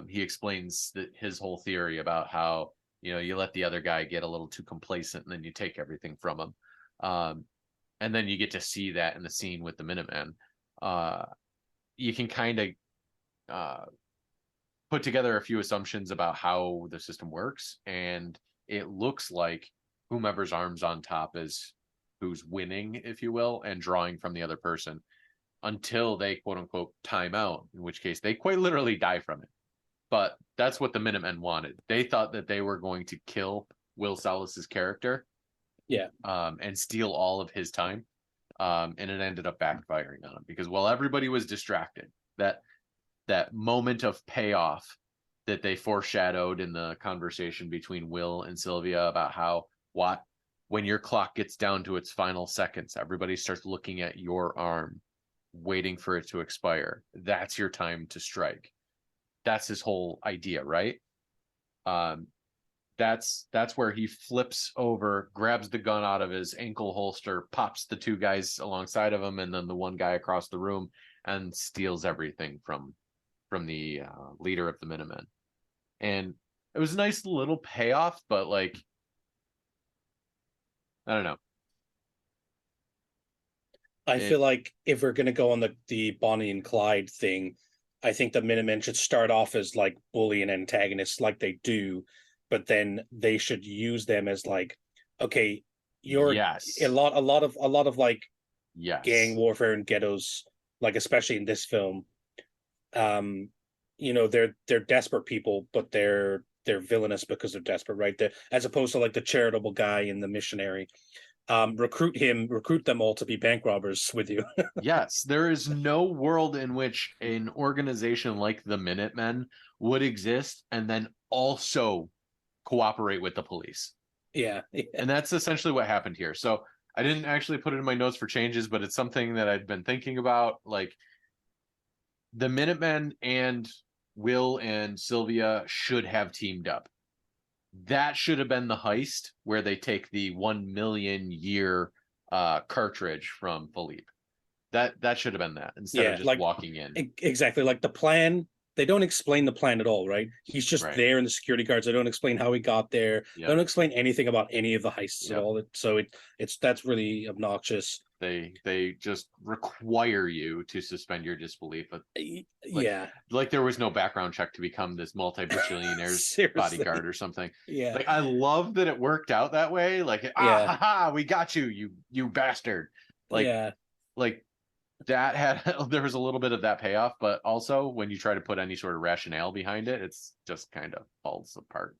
He explains his whole theory about how, you let the other guy get a little too complacent and then you take everything from him. And then you get to see that in the scene with the Minutemen. You can kind of put together a few assumptions about how the system works, and it looks like whomever's arms on top is who's winning, if you will, and drawing from the other person until they quote unquote time out, in which case they quite literally die from it. But that's what the Minutemen wanted. They thought that they were going to kill Will Salas's character, and steal all of his time, and it ended up backfiring on him because while everybody was distracted, that moment of payoff that they foreshadowed in the conversation between Will and Sylvia about how when your clock gets down to its final seconds, everybody starts looking at your arm, waiting for it to expire. That's your time to strike. That's his whole idea, right? That's where he flips over, grabs the gun out of his ankle holster, pops the two guys alongside of him, and then the one guy across the room, and steals everything from from the leader of the Minutemen. And it was a nice little payoff, but like, I don't know. I feel like if we're going to go on the Bonnie and Clyde thing, I think the Minutemen should start off as like bully and antagonists like they do, but then they should use them as like, okay, you're Yes. a lot of like Yes. gang warfare and ghettos, like especially in this film. You know, they're desperate people, but they're villainous because they're desperate, right? As opposed to like the charitable guy and the missionary. Recruit them all to be bank robbers with you. Yes, there is no world in which an organization like the Minutemen would exist and then also cooperate with the police. Yeah. And that's essentially what happened here. So I didn't actually put it in my notes for changes, but it's something that I've been thinking about. Like, the Minutemen and Will and Sylvia should have teamed up. That should have been the heist where they take the 1 million year cartridge from Philippe. That should have been that instead of just like, walking in. Exactly. Like the plan, they don't explain the plan at all, right? He's just there, and the security guards, they don't explain how he got there. They don't explain anything about any of the heists at all. So that's really obnoxious. They just require you to suspend your disbelief. Like there was no background check to become this multi-bajillionaire's bodyguard or something. Yeah. Like, I love that it worked out that way. Like, we got you, you bastard. Like that had there was a little bit of that payoff, but also when you try to put any sort of rationale behind it, it's just kind of falls apart.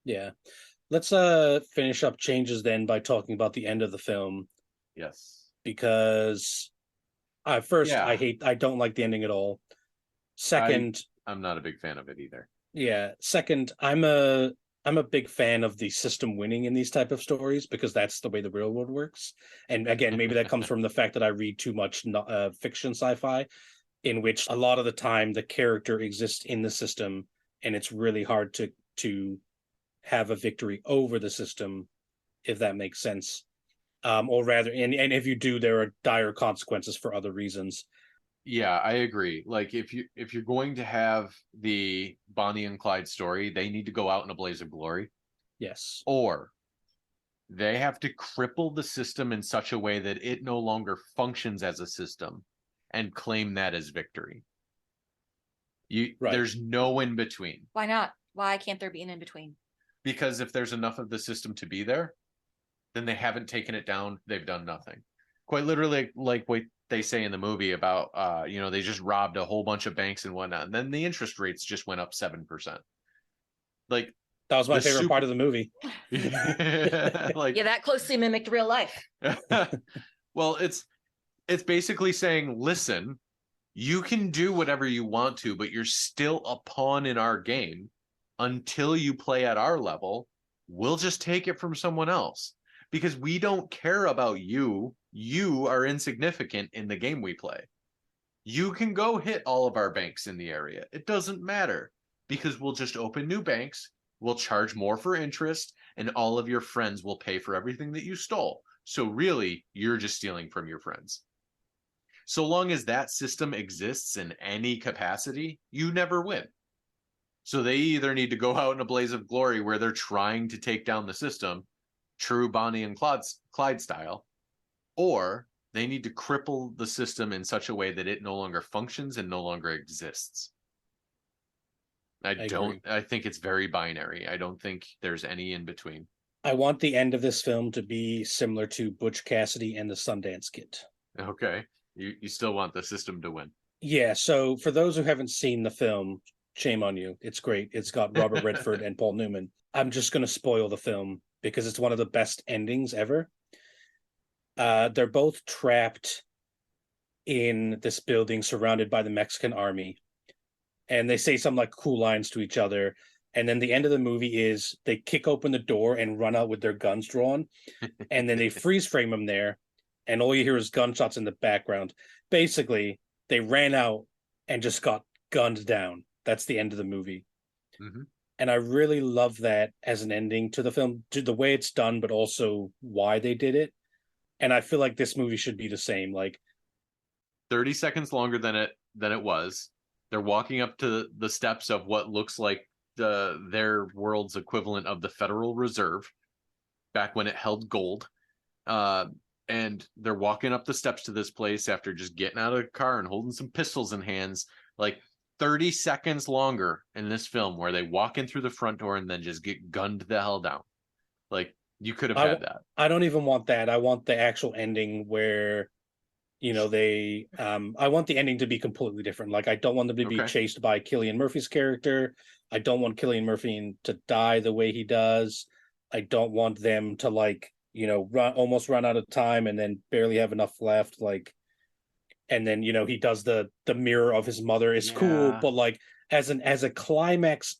Yeah. Let's finish up changes then by talking about the end of the film. Yes. Because I don't like the ending at all. Second, I'm not a big fan of it either. Yeah. Second, I'm a big fan of the system winning in these type of stories because that's the way the real world works. And again, maybe that comes from the fact that I read too much fiction sci-fi, in which a lot of the time the character exists in the system, and it's really hard to have a victory over the system, if that makes sense. Or rather, and if you do, there are dire consequences for other reasons. Yeah, I agree. Like if you're going to have the Bonnie and Clyde story, they need to go out in a blaze of glory. Yes. Or they have to cripple the system in such a way that it no longer functions as a system and claim that as victory. There's no in between. Why not? Why can't there be an in between? Because if there's enough of the system to be there, then they haven't taken it down. They've done nothing. Quite literally, like what they say in the movie about, they just robbed a whole bunch of banks and whatnot. And then the interest rates just went up 7%. Like, that was my favorite part of the movie. That closely mimicked real life. Well, it's basically saying, listen, you can do whatever you want to, but you're still a pawn in our game. Until you play at our level, we'll just take it from someone else. Because we don't care about you. You are insignificant in the game we play. You can go hit all of our banks in the area. It doesn't matter. Because we'll just open new banks, we'll charge more for interest, and all of your friends will pay for everything that you stole. So really, you're just stealing from your friends. So long as that system exists in any capacity, you never win. So they either need to go out in a blaze of glory where they're trying to take down the system, true Bonnie and Clyde style, or they need to cripple the system in such a way that it no longer functions and no longer exists. I think it's very binary. I don't think there's any in between. I want the end of this film to be similar to Butch Cassidy and the Sundance Kid. Okay. You still want the system to win. Yeah, so for those who haven't seen the film, shame on you. It's great. It's got Robert Redford and Paul Newman. I'm just going to spoil the film because it's one of the best endings ever. They're both trapped in this building surrounded by the Mexican army. And they say some like cool lines to each other. And then the end of the movie is they kick open the door and run out with their guns drawn. And then they freeze frame them there. And all you hear is gunshots in the background. Basically, they ran out and just got gunned down. That's the end of the movie. Mm-hmm. And I really love that as an ending to the film, to the way it's done, but also why they did it. And I feel like this movie should be the same. Like 30 seconds longer than it was. They're walking up to the steps of what looks like their world's equivalent of the Federal Reserve back when it held gold. And they're walking up the steps to this place after just getting out of the car and holding some pistols in hands. Like 30 seconds longer in this film where they walk in through the front door and then just get gunned the hell down. Like, you could have had that. I don't even want that. I want the actual ending where, I want the ending to be completely different. Like, I don't want them to be chased by Cillian Murphy's character. I don't want Cillian Murphy to die the way he does. I don't want them to almost run out of time and then barely have enough left. Like, and then he does the mirror of his mother. It's cool, but like as a climax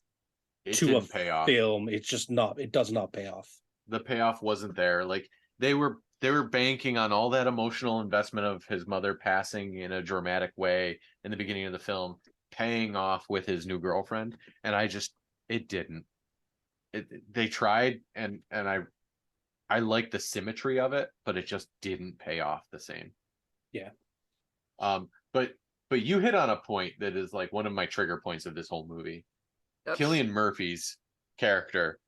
to a film, it's just not. It does not pay off. The payoff wasn't there. Like, they were banking on all that emotional investment of his mother passing in a dramatic way in the beginning of the film, paying off with his new girlfriend, and it didn't. They tried, and I like the symmetry of it, but it just didn't pay off the same. Yeah. But you hit on a point that is like one of my trigger points of this whole movie. Oops. Cillian Murphy's character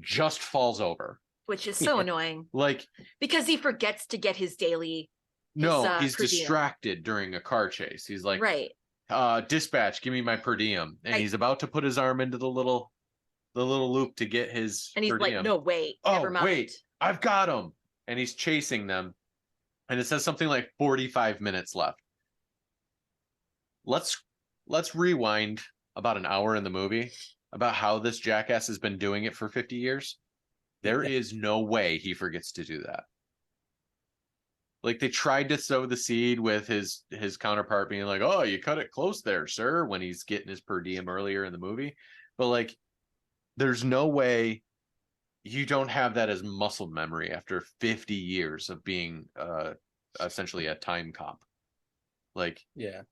just falls over, which is so annoying. Like, because he forgets to get his daily. He's distracted during a car chase. He's like, right. Dispatch, give me my per diem, and he's about to put his arm into the little loop to get his. And he's per like, diem. no, wait, never mind. Wait, I've got him, and he's chasing them, and it says something like 45 minutes left. Let's rewind about an hour in the movie about how this jackass has been doing it for 50 years. There is no way he forgets to do that. Like, they tried to sow the seed with his counterpart being like, oh, you cut it close there, sir, when he's getting his per diem earlier in the movie. But like, there's no way you don't have that as muscle memory after 50 years of being essentially a time cop. Like, yeah.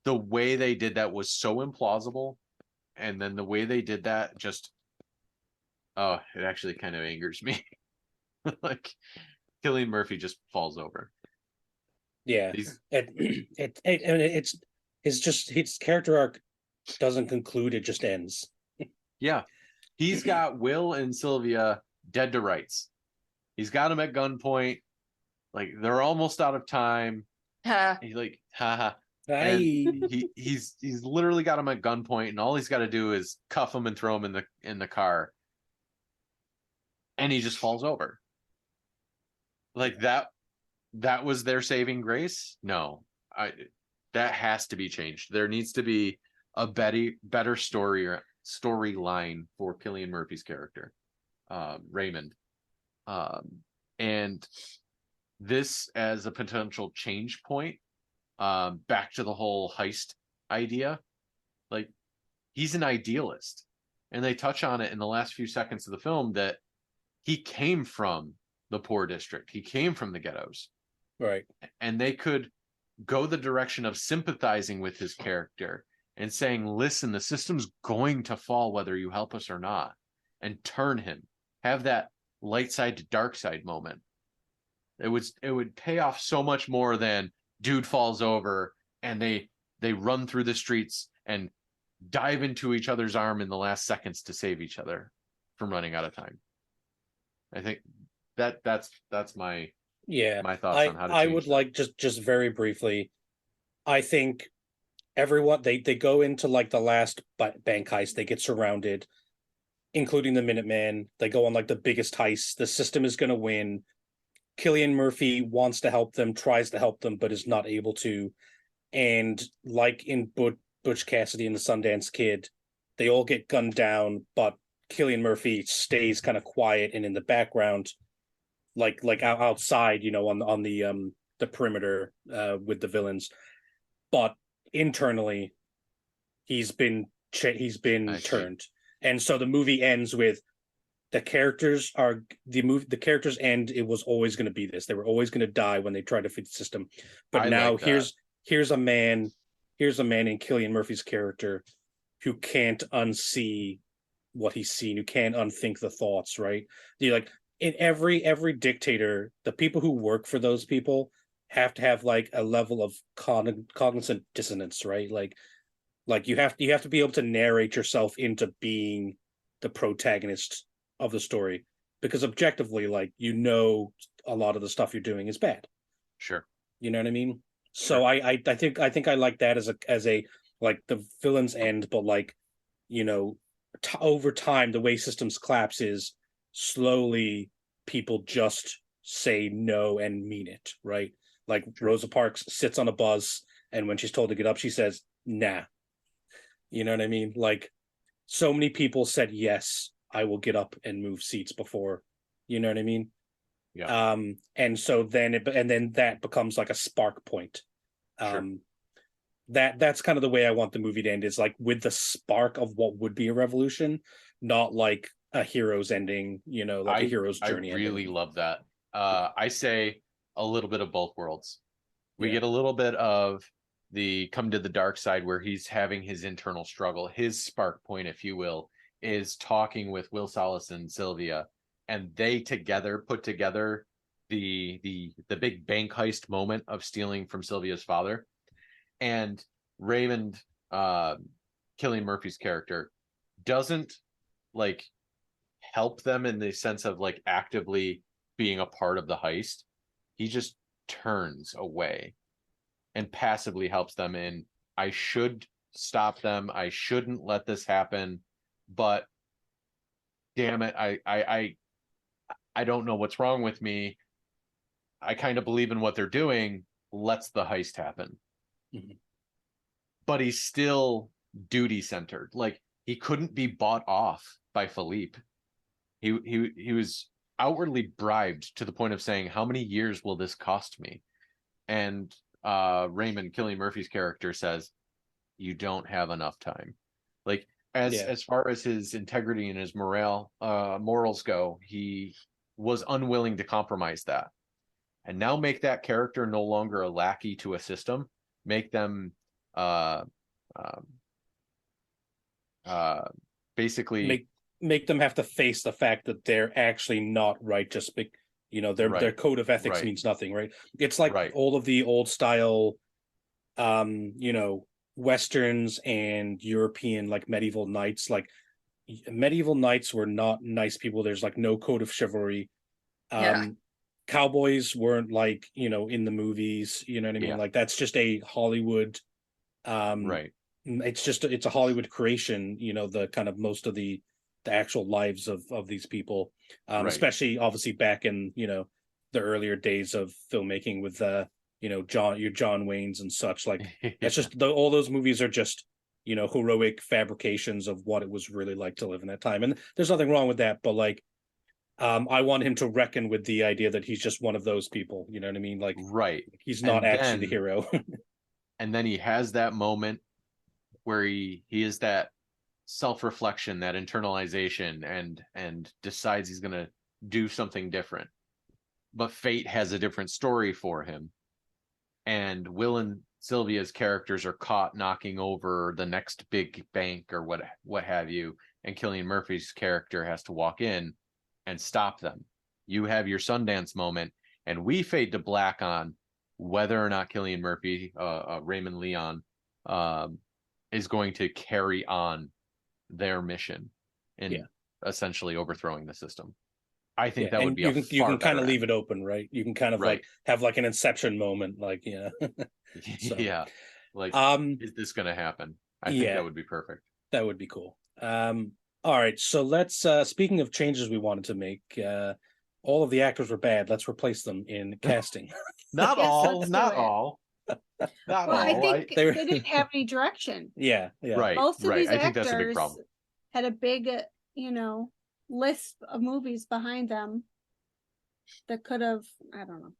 The way they did that was so implausible, and then the way they did that just, it actually kind of angers me. Like, Cillian Murphy just falls over. Yeah, it's just his character arc doesn't conclude; it just ends. Yeah, he's got Will and Sylvia dead to rights. He's got them at gunpoint. Like, they're almost out of time. He's like, haha. And he's literally got him at gunpoint, and all he's got to do is cuff him and throw him in the car, and he just falls over. Like, that was their saving grace? No, that has to be changed. There needs to be a better storyline for Cillian Murphy's character, Raymond, and this as a potential change point. Back to the whole heist idea. Like, he's an idealist, and they touch on it in the last few seconds of the film that he came from the poor district. He came from the ghettos. Right. And they could go the direction of sympathizing with his character and saying, listen, the system's going to fall whether you help us or not, and turn him. Have that light side to dark side moment. It would pay off so much more than dude falls over and they run through the streets and dive into each other's arm in the last seconds to save each other from running out of time. I think that's my thoughts on how to change I would like just very briefly. I think everyone they go into like the last bank heist. They get surrounded, including the Minutemen. They go on like the biggest heist. The system is going to win. Cillian Murphy wants to help them, tries to help them, but is not able to. And like in Butch Cassidy and the Sundance Kid, they all get gunned down, but Cillian Murphy stays kind of quiet and in the background, like outside, on the perimeter with the villains. But internally, he's been turned, and so the movie ends with the characters end. It was always going to be this. They were always going to die when they tried to feed the system. But now here's a man in Cillian Murphy's character who can't unsee what he's seen, who can't unthink the thoughts, right? In every dictator, the people who work for those people have to have like a level of cognizant dissonance, right? Like you have to be able to narrate yourself into being the protagonist of the story, because objectively, like, a lot of the stuff you're doing is bad. Sure. You know what I mean? Sure. So I think I like that as a like the villain's end, but like, over time the way systems collapse is slowly people just say no and mean it, right? Like Rosa Parks sits on a bus, and when she's told to get up, she says, nah. You know what I mean? Like, so many people said, yes, I will get up and move seats before, you know what I mean? Yeah. And so then that becomes like a spark point. Sure. That's kind of the way I want the movie to end, is like with the spark of what would be a revolution, not like a hero's ending, like a hero's journey. I really love that. I say a little bit of both worlds. We get a little bit of the come to the dark side, where he's having his internal struggle. His spark point, if you will, is talking with Will Salas and Sylvia, and they together put together the big bank heist moment of stealing from Sylvia's father. And Raymond, Cillian Murphy's character, doesn't like help them in the sense of like actively being a part of the heist. He just turns away and passively helps them in, I should stop them, I shouldn't let this happen, but damn it, I don't know what's wrong with me, I kind of believe in what they're doing, lets the heist happen. Mm-hmm. But he's still duty centered. Like, he couldn't be bought off by Philippe. He was outwardly bribed to the point of saying, how many years will this cost me? And Raymond, Cillian Murphy's character, says, you don't have enough time. Like, as far as his integrity and his morals go, he was unwilling to compromise that. And now make that character no longer a lackey to a system. Make them basically make them have to face the fact that they're actually not right. Just their code of ethics means nothing, right? It's like all of the old style, Westerns and European, like medieval knights. Like, medieval knights were not nice people. There's like no code of chivalry. Cowboys weren't like, in the movies, you know what I mean? Like, that's just a Hollywood, it's a Hollywood creation, the kind of most of the actual lives of these people, especially obviously back in, the earlier days of filmmaking with, John Waynes and such. Like, it's just all those movies are just, heroic fabrications of what it was really like to live in that time. And there's nothing wrong with that, but like, I want him to reckon with the idea that he's just one of those people. You know what I mean? Like, he's not actually the hero. And then he has that moment where he is that self-reflection, that internalization, and decides he's going to do something different. But fate has a different story for him. And Will and Sylvia's characters are caught knocking over the next big bank or what have you. And Cillian Murphy's character has to walk in and stop them. You have your Sundance moment, and we fade to black on whether or not Cillian Murphy, Raymond Leon, is going to carry on their mission in essentially overthrowing the system. I think that would be you can kind of leave it open, right? You can kind of like have like an Inception moment, like So, like, is this going to happen? I think that would be perfect. That would be cool. All right, so let's speaking of changes we wanted to make, all of the actors were bad. Let's replace them in casting. Not all. I think they didn't have any direction. Yeah. Most of these I think actors that's a big problem. had a big, list of movies behind them that could have, I don't know.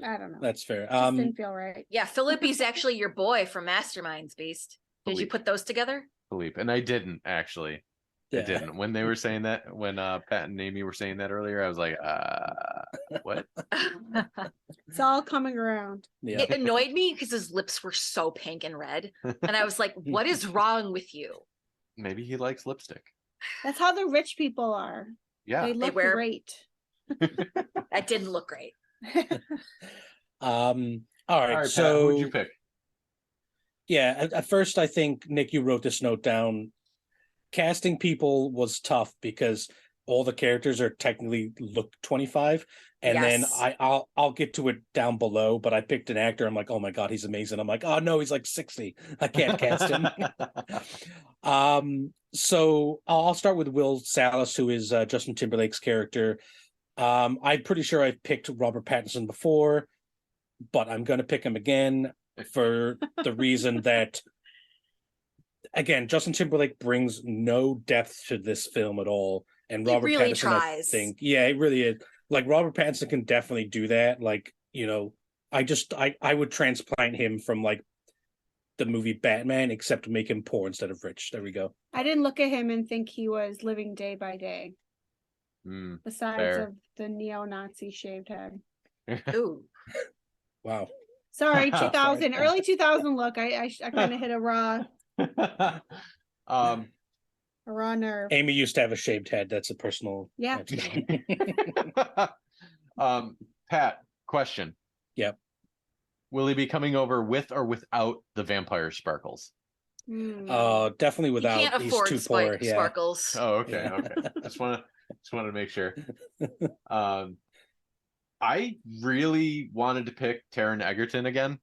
I don't know. That's fair. Just didn't feel right. Yeah, Philippe's actually your boy from Masterminds, Beast. Did you put those together? Philippe, and I didn't actually. I didn't. When they were saying that, when Pat and Amy were saying that earlier, I was like, what? It's all coming around. It annoyed me because his lips were so pink and red. And I was like, what is wrong with you? Maybe he likes lipstick. That's how the rich people are. Yeah. They look great. That didn't look great. All All right, right, Pat, so who would you pick? yeah, at first I think Nick, you wrote this note down. Casting people was tough because all the characters are technically look 25, and then Yes. I'll get to it down below, but I picked an actor. I'm like, oh my god, he's amazing. I'm like, oh no, he's like 60. I can't cast him. So I'll start with Will Salas, who is Justin Timberlake's character. I'm pretty sure I've picked Robert Pattinson before, but I'm going to pick him again for the reason that, again, Justin Timberlake brings no depth to this film at all, and He Robert really Pattinson, tries. I think, yeah, it really is. Like Robert Pattinson can definitely do that. Like, I would transplant him from like the movie Batman, except make him poor instead of rich. There we go. I didn't look at him and think he was living day by day, besides fair. of the neo-Nazi shaved head. Ooh. Wow. Sorry, Sorry. 2000, early 2000 look. I kind of hit a raw nerve. Amy used to have a shaved head. That's a personal. Yeah. Pat, question. Yep. Will he be coming over with or without the vampire sparkles? Definitely You without. can't He's afford too poor. Yeah. sparkles. Oh, okay, Yeah. okay. Just wanted to make sure. I really wanted to pick Taron Egerton again.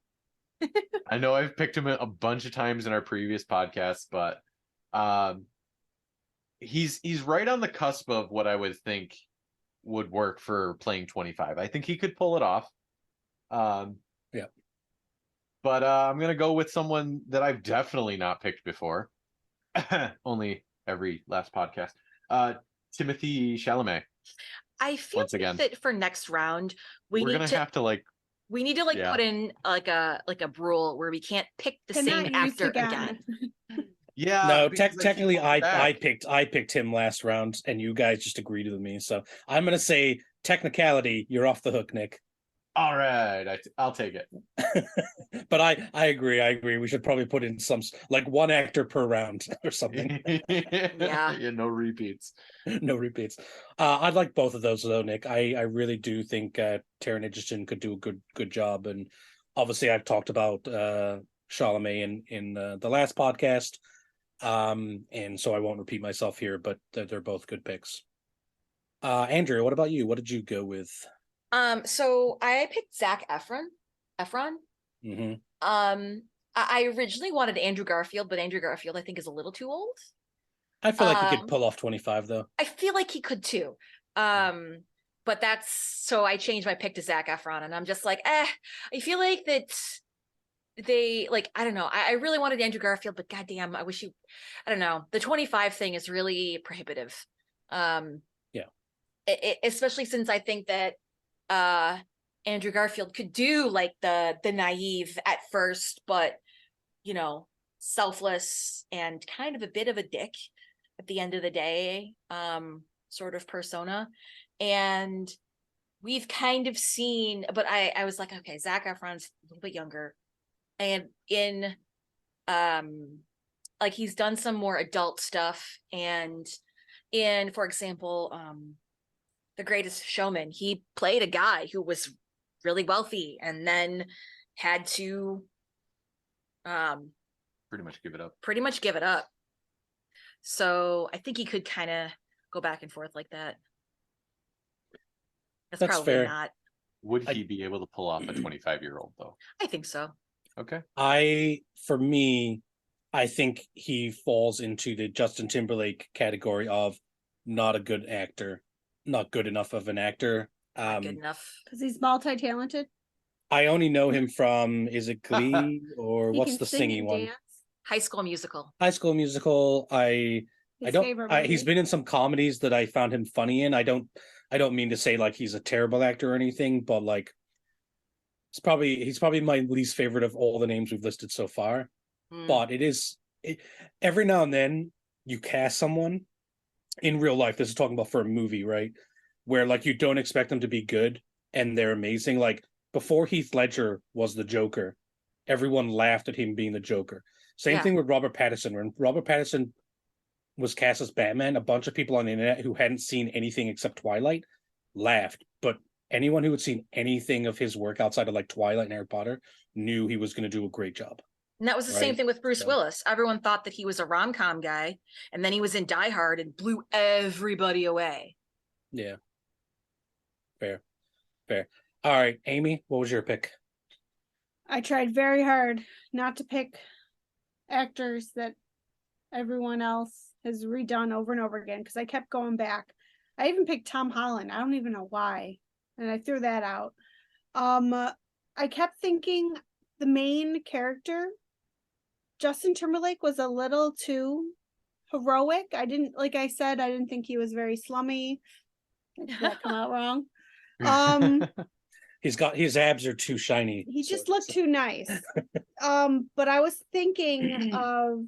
I know I've picked him a bunch of times in our previous podcasts, but he's right on the cusp of what I would think would work for playing 25. I think he could pull it off. Yeah. But I'm gonna go with someone that I've definitely not picked before. Only every last podcast. Timothy Chalamet. I feel Once again. that for next round we We're need gonna to have to like yeah. put in like a rule where we can't pick the Cannot same use actor again. yeah. No, because I keep technically, going back. I picked him last round, and you guys just agreed with me. So I'm gonna say technicality, you're off the hook, Nick. All right, I'll take it. But I agree. We should probably put in some like one actor per round or something. Yeah. No repeats. No repeats. I'd like both of those though, Nick. I really do think Taron Egerton could do a good job, and obviously I've talked about Chalamet in the last podcast, and so I won't repeat myself here. But they're both good picks. Andrew, what about you? What did you go with? So I picked Zac Efron. Mm-hmm. I originally wanted Andrew Garfield, but Andrew Garfield I think is a little too old. I feel like he could pull off 25 though. I feel like he could too. But that's so I changed my pick to Zac Efron, and I'm just like, I feel like that they like, I don't know. I really wanted Andrew Garfield, but goddamn, I don't know. The 25 thing is really prohibitive. Yeah. Especially since I think that Andrew Garfield could do like the naive at first, but selfless and kind of a bit of a dick at the end of the day, sort of persona. And we've kind of seen, but I was like, okay, Zac Efron's a little bit younger, and in like he's done some more adult stuff, and in, for example, The Greatest Showman, he played a guy who was really wealthy and then had to Pretty much give it up. So I think he could kind of go back and forth like that. That's probably fair. not. Would he be able to pull off a 25-year-old though? I think so. Okay. For me, I think he falls into the Justin Timberlake category of not a good actor, not good enough of an actor. Not good enough. Because he's multi-talented. I only know him from, is it Glee or He what's can the sing singing and one? dance. High School Musical. High School Musical. His favorite movie. He's been in some comedies that I found him funny in. I don't mean to say like he's a terrible actor or anything, but like he's probably my least favorite of all the names we've listed so far. But every now and then you cast someone in real life. This is talking about for a movie, right? Where like you don't expect them to be good and they're amazing. Like before Heath Ledger was the Joker, everyone laughed at him being the Joker. Same thing with Robert Pattinson. When Robert Pattinson was cast as Batman, a bunch of people on the internet who hadn't seen anything except Twilight laughed. But anyone who had seen anything of his work outside of like Twilight and Harry Potter knew he was going to do a great job. And that was the same thing with Bruce Willis. Everyone thought that he was a rom-com guy, and then he was in Die Hard and blew everybody away. Yeah. Fair. All right, Amy, what was your pick? I tried very hard not to pick actors that everyone else has redone over and over again because I kept going back. I even picked Tom Holland. I don't even know why. And I threw that out. I kept thinking the main character, Justin Timberlake, was a little too heroic. I didn't think he was very slummy. Did that come out wrong? His abs are too shiny. He just looked too nice. But I was thinking of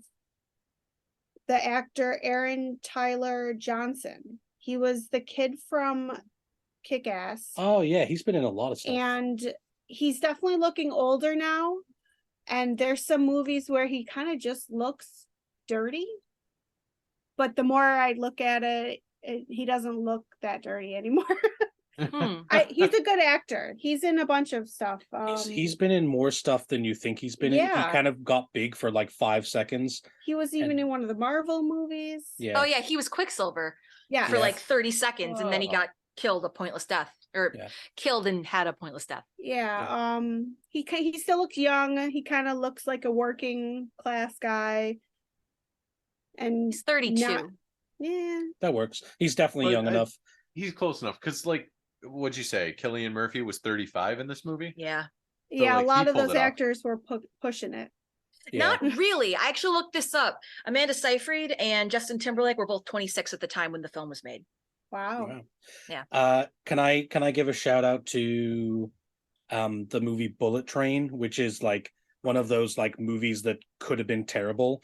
the actor Aaron Tyler Johnson. He was the kid from Kick-Ass. Oh yeah, he's been in a lot of stuff. And he's definitely looking older now. And there's some movies where he kind of just looks dirty. But the more I look at it, he doesn't look that dirty anymore. He's a good actor. He's in a bunch of stuff. He's been in more stuff than you think he's been in. He kind of got big for like 5 seconds. He was even in one of the Marvel movies. Yeah. Oh yeah, he was Quicksilver. Yeah. For like 30 seconds, and then he got killed a pointless death, or killed and had a pointless death. Yeah. He still looks young. He kind of looks like a working class guy. And he's 32. Yeah. That works. He's definitely young enough. He's close enough because, like, what'd you say? Cillian Murphy was 35 in this movie? Yeah. So, yeah, like, a lot of those actors were pushing it. Yeah. Not really. I actually looked this up. Amanda Seyfried and Justin Timberlake were both 26 at the time when the film was made. Wow. Yeah. Can I give a shout out to the movie Bullet Train, which is like one of those like movies that could have been terrible,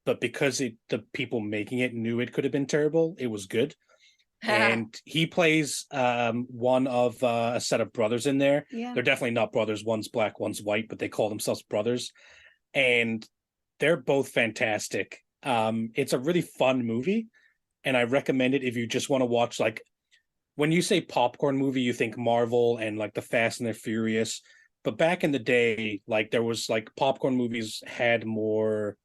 but because the people making it knew it could have been terrible, it was good. And he plays one of a set of brothers in there. Yeah. They're definitely not brothers. One's black, one's white, but they call themselves brothers. And they're both fantastic. It's a really fun movie, and I recommend it if you just want to watch, like, when you say popcorn movie, you think Marvel and like the Fast and the Furious. But back in the day, like there was like popcorn movies had more.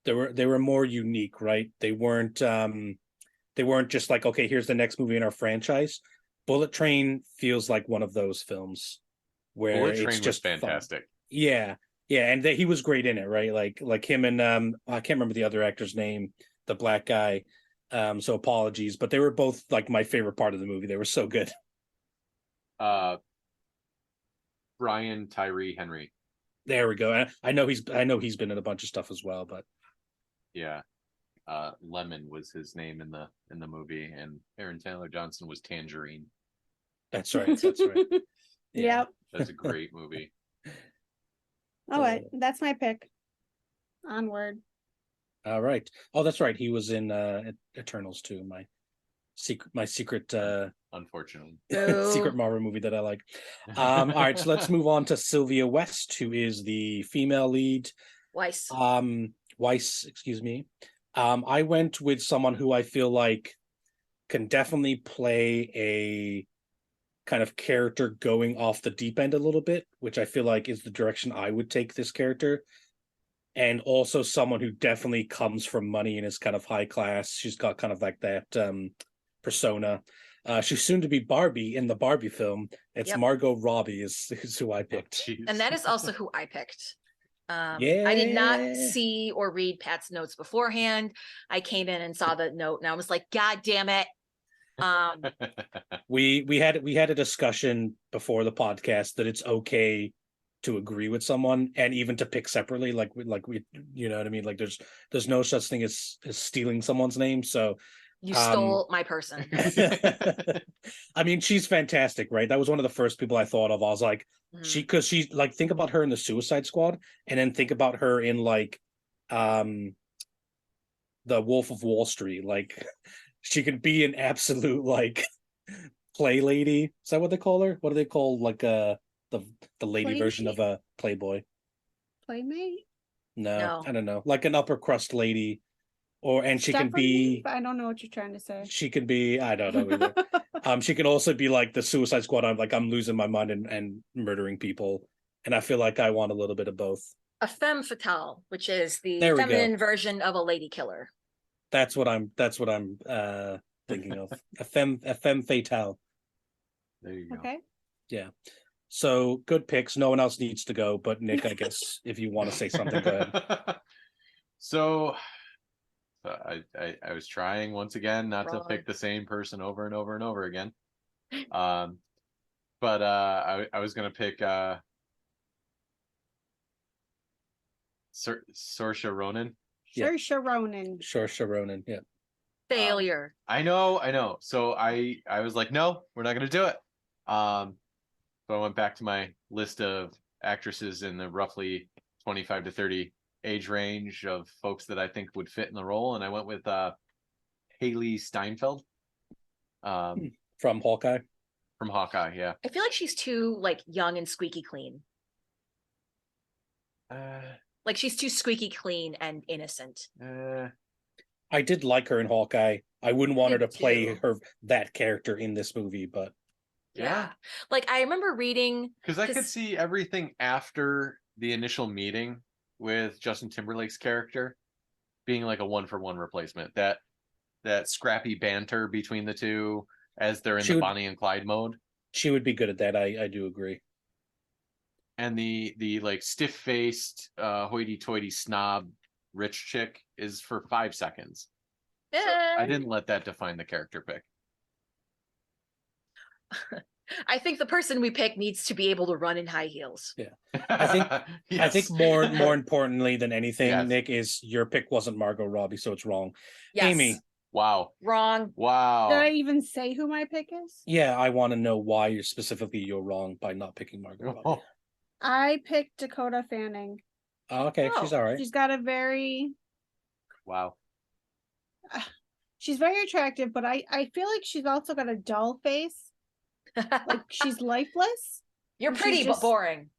They were more unique, right? They weren't just like, okay, here's the next movie in our franchise. Bullet Train feels like one of those films where Bullet Train it's just was fantastic. Fun. Yeah, and he was great in it, right? Like him and I can't remember the other actor's name, the black guy. So apologies, but they were both like my favorite part of the movie. They were so good. Brian Tyree Henry. There we go. I know he's been in a bunch of stuff as well, but yeah. Lemon was his name in the movie, and Aaron Taylor Johnson was Tangerine. That's right. Yeah. Yep. That's a great movie. All right, that's my pick. Onward. All right. Oh, that's right. He was in Eternals too. My secret Unfortunately. secret Marvel movie that I like. All right, so let's move on to Sylvia West, who is the female lead. Weiss, excuse me. I went with someone who I feel like can definitely play a kind of character going off the deep end a little bit, which I feel like is the direction I would take this character. And also someone who definitely comes from money and is kind of high class. She's got kind of like that persona. She's soon to be Barbie in the Barbie film. It's Margot Robbie is who I picked. Oh, and that is also who I picked. Yeah. I did not see or read Pat's notes beforehand. I came in and saw the note and I was like, God damn it. We had a discussion before the podcast that it's okay to agree with someone and even to pick separately, like we you know what I mean, like there's no such thing as stealing someone's name. So you stole my person. I mean, she's fantastic, right? That was one of the first people I thought of. I was like, because she's like, think about her in the Suicide Squad, and then think about her in like the Wolf of Wall Street. Like, she could be an absolute like play lady. Is that what they call her? What do they call like the lady Playmate? version of a Playboy? Playmate? No, I don't know. Like an upper crust lady. And she can Stephanie? be. I don't know what you're trying to say. She could be. I don't know either. She can also be like the Suicide Squad. I'm losing my mind and murdering people, and I feel like I want a little bit of both. A femme fatale, which is the There we go. feminine version of a lady killer. That's what I'm thinking of. A femme fatale. There you go. Okay. Yeah. So good picks. No one else needs to go, but Nick, I guess if you want to say something, go ahead. So I was trying once again not to Wrong. pick the same person over and over and over again. But I was gonna pick Saoirse Ronan. Yeah. Saoirse Ronan. Saoirse Ronan. Yeah. Failure. I know. So I was like, no, we're not gonna do it. So I went back to my list of actresses in the roughly 25 to 30 age range of folks that I think would fit in the role, and I went with Haley Steinfeld. From Hawkeye. From Hawkeye, yeah. I feel like she's too like young and squeaky clean. Like she's too squeaky clean and innocent. I did like her in Hawkeye. I wouldn't want her to did play too. that character in this movie, but Yeah. Like I remember reading Because I could see everything after the initial meeting with Justin Timberlake's character being like a 1-for-1 replacement. That scrappy banter between the two as they're in the Bonnie and Clyde mode. She would be good at that. I do agree. And the like stiff-faced, hoity-toity snob rich chick is for 5 seconds. So I didn't let that define the character pick. I think the person we pick needs to be able to run in high heels. Yeah. I think more importantly than anything, Yes. Nick, is your pick wasn't Margot Robbie, so it's wrong. Yes. Amy. Wow. Wrong. Wow. Did I even say who my pick is? Yeah, I want to know why you're wrong by not picking Margot Robbie. I picked Dakota Fanning. Oh, okay, Oh, she's all right. She's got a very Wow. she's very attractive, but I feel like she's also got a dull face. Like she's lifeless. You're She's pretty but just- boring.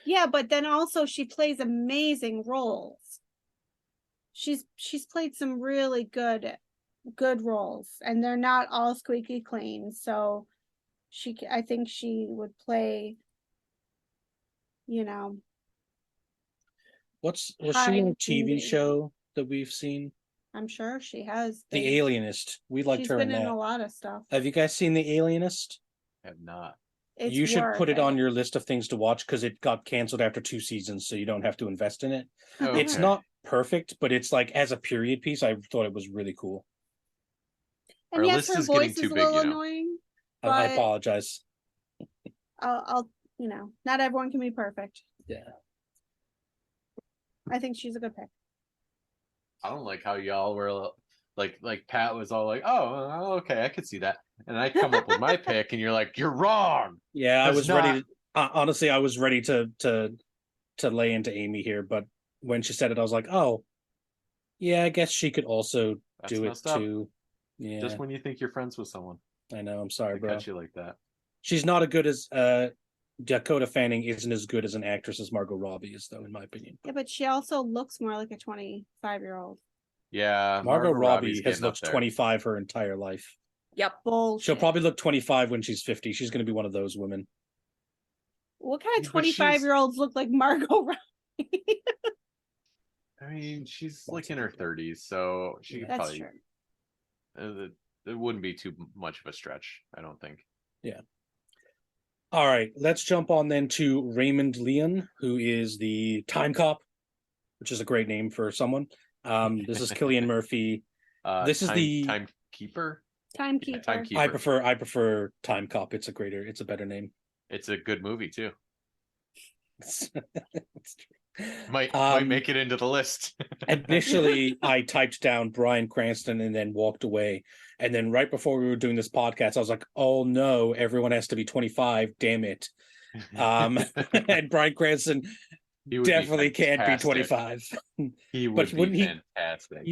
Yeah, but then also she plays amazing roles. She's played some really good roles, and they're not all squeaky clean. So I think she would play, you know. Was she in a High TV duty. show that we've seen? I'm sure she has. The Alienist. We liked She's her in been in that. a lot of stuff. Have you guys seen The Alienist? I have not. It's You should put it worth on your list of things to watch because it got canceled after 2 seasons, so you don't have to invest in it. Okay. It's not perfect, but it's like as a period piece, I thought it was really cool. And Our yes, list her is getting voice too is a big, little you know. annoying. I But apologize. I'll not everyone can be perfect. Yeah. I think she's a good pick. I don't like how y'all were like Pat was all like, oh, okay, I could see that. And I come up with my pick and you're like, you're wrong. Yeah, I That's was ready to honestly, I was ready to lay into Amy here, but when she said it, I was like, oh, yeah, I guess she could also That's do it messed up. too. Yeah, Just when you think you're friends with someone, I know. I'm sorry, they bro. cut you like that. She's not as good as Dakota Fanning isn't as good as an actress as Margot Robbie is, though, in my opinion. Yeah, but she also looks more like a 25-year-old. Yeah, Margot Robbie Robbie's has getting up looked there. 25 her entire life. Yep. Bullshit. She'll probably look 25 when she's 50. She's going to be one of those women. What kind of But she's- 25-year-olds look like Margot Robbie? I mean, she's like in her 30s, so she could That's probably. true. It wouldn't be too much of a stretch, I don't think. All right, let's jump on then to Raymond Leon, who is the time cop, which is a great name for someone. This is Cillian Murphy. This is the timekeeper. Timekeeper. Timekeeper. I prefer Time Cop. It's a better name. It's a good movie too. It's true. Might make it into the list. Initially, I typed down Bryan Cranston and then walked away. And then right before we were doing this podcast, I was like, "Oh no, everyone has to be 25. Damn it!" And Bryan Cranston He would be definitely can't be fantastic. 25. He But would wouldn't be he- fantastic.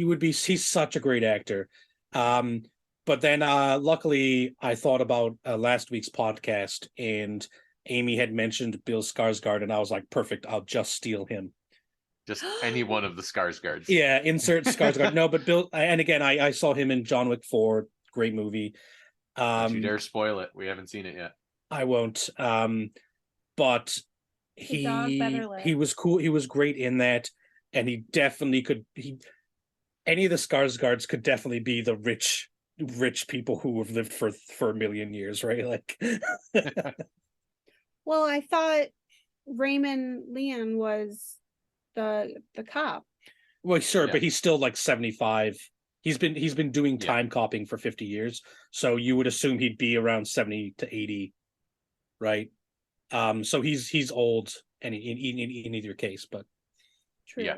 He's such a great actor. But then luckily I thought about last week's podcast, and Amy had mentioned Bill Skarsgård, and I was like, perfect, I'll just steal him. Just any one of the Skarsgårds. Yeah, insert Skarsgård. No, but Bill, and again, I saw him in John Wick 4, great movie. Don't you dare spoil it. We haven't seen it yet. I won't. But The dog better live. he was cool. He was great in that, and he definitely could. Any of the Skarsgårds could definitely be the rich people who have lived for a million years, right? Like, Well, I thought Raymond Leon was the cop. well, sure, Yeah. but he's still like 75. He's been doing time copying for 50 years, so you would assume he'd be around 70 to 80, right? So he's old, and in either case, but True. Yeah.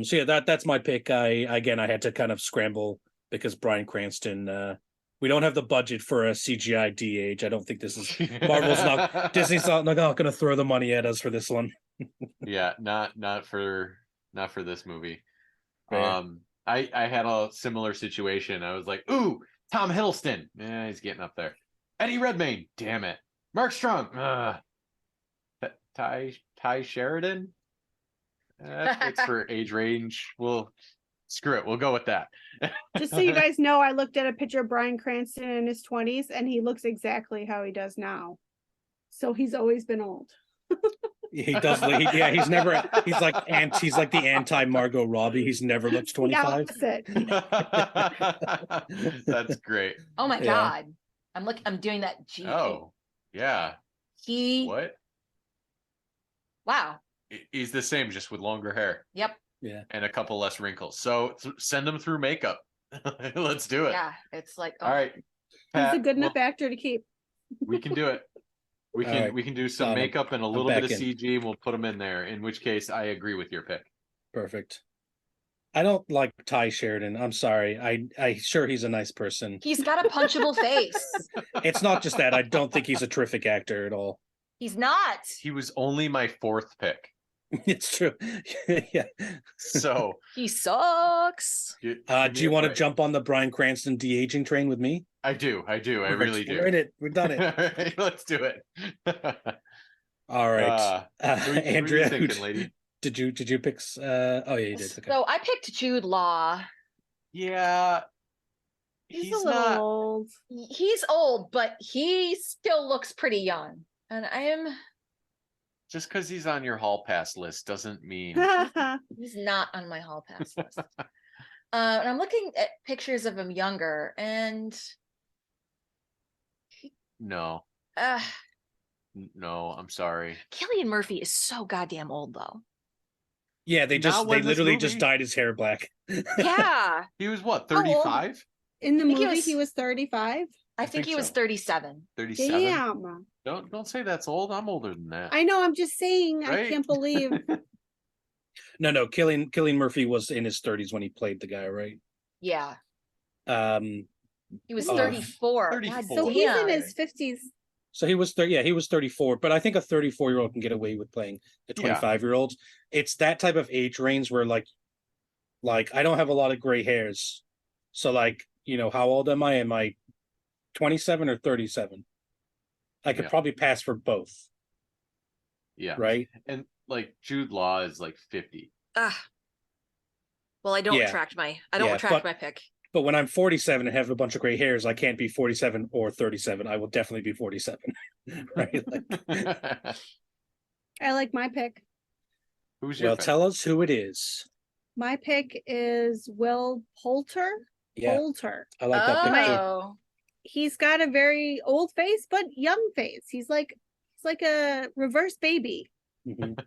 so yeah, that's my pick. I had to kind of scramble because Bryan Cranston. We don't have the budget for a CGI DH. I don't think this is Disney's not going to throw the money at us for this one. Yeah, not for this movie. Fair. I had a similar situation. I was like, ooh, Tom Hiddleston. Yeah, he's getting up there. Eddie Redmayne. Damn it. Mark Strong. Ty Sheridan. That fits for age range. Well, screw it. We'll go with that. Just so you guys know, I looked at a picture of Bryan Cranston in his 20s, and he looks exactly how he does now. So he's always been old. He does. He's never. He's like the anti Margot Robbie. He's never looked 25. That's great. Oh my Yeah. God. I'm doing that. Oh, yeah. What? Wow. He's the same, just with longer hair. Yep. Yeah. And a couple less wrinkles. So send him through makeup. Let's do it. Yeah. It's like, All right. He's Pat, a good enough actor to keep. we can do it. We All can right. we can do some Done. makeup and a little bit of back in. CG, and we'll put him in there. In which case, I agree with your pick. Perfect. I don't like Ty Sheridan. I'm sorry. I sure he's a nice person. he's got a punchable face. It's not just that. I don't think he's a terrific actor at all. He's not. He was only my fourth pick. It's true. Yeah. So He sucks. give Do me you a want to break. jump on the Bryan Cranston de-aging train with me? I do. I really do. We're in it. We've done it. All right, let's do it. All right. Who you Andrea, thinking, lady? did you pick? Oh yeah, you did. Okay. So I picked Jude Law. Yeah. He's a little old. He's old, but he still looks pretty young. And Just because he's on your hall pass list doesn't mean he's not on my hall pass list. And I'm looking at pictures of him younger, and no. No, I'm sorry. Cillian Murphy is so goddamn old, though. Yeah, they Not when this literally movie- just dyed his hair black. Yeah, He was what, How old? 35? In the I think he movie, was- he was 35. I think he was so. 37. 37? Damn. Don't say that's old. I'm older than that. I know. I'm just saying. I Right? can't believe. No, Cillian Murphy was in his 30s when he played the guy, right? Yeah, Um, he was Oh. 34. 34. God So he's in damn. his 50s. so he was he was 34, but I think a 34-year-old can get away with playing a Yeah. 25-year-old. It's that type of age range where like I don't have a lot of gray hairs. So like, how old am I? Am I 27 or 37? I could Yeah. probably pass for both, Yeah. right? And like Jude Law is like 50. Well, I don't Yeah. retract my but- my pick. But when I'm 47 and have a bunch of gray hairs, I can't be 47 or 37. I will definitely be 47, right? Like, I like my pick. Who's your well, pick? tell us who it is. My pick is Will Poulter. Yeah, Poulter. I like that picture. Oh, He's got a very old face, but young face. He's like a reverse baby. Mhm.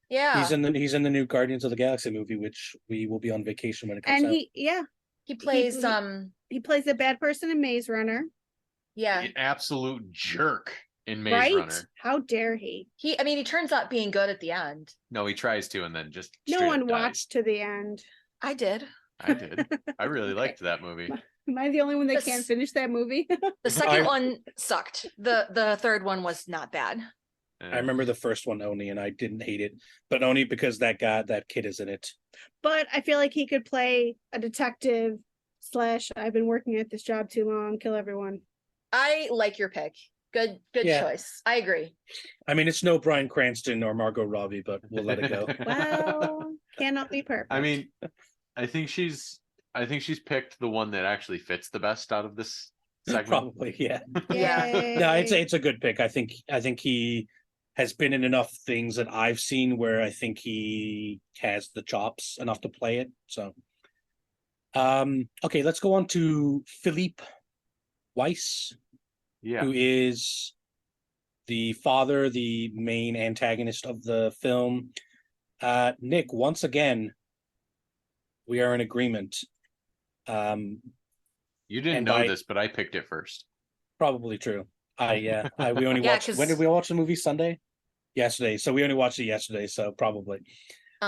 yeah. He's in the new Guardians of the Galaxy movie, which we will be on vacation when it comes And out. He plays he plays a bad person in Maze Runner. yeah. An absolute jerk in Maze Right? Runner. How dare he? He turns out being good at the end. No, he tries to and then just No straight one up dies. watched to the end. I did. I did. I really liked that movie. Am I the only one that Yes. can't finish that movie? The second one sucked. The third one was not bad. I remember the first one only, and I didn't hate it, but only because that kid is in it. But I feel like he could play a detective / I've been working at this job too long, kill everyone. I like your pick. Good Yeah. choice. I agree. I mean, it's no Bryan Cranston or Margot Robbie, but we'll let it go. Well, cannot be perfect. I mean, I think she's picked the one that actually fits the best out of this segment. Probably, yeah. Yeah. No, Yay. it's a good pick. I think he has been in enough things that I've seen where I think he has the chops enough to play it. So, okay, let's go on to Philippe Weiss, Yeah. who is the father, the main antagonist of the film. Nick, once again, we are in agreement. You didn't and know by- this, but I picked it first. Probably true. We only Yeah, watched. When did we watch the movie? Sunday? Yesterday. So we only watched it yesterday. So probably. Go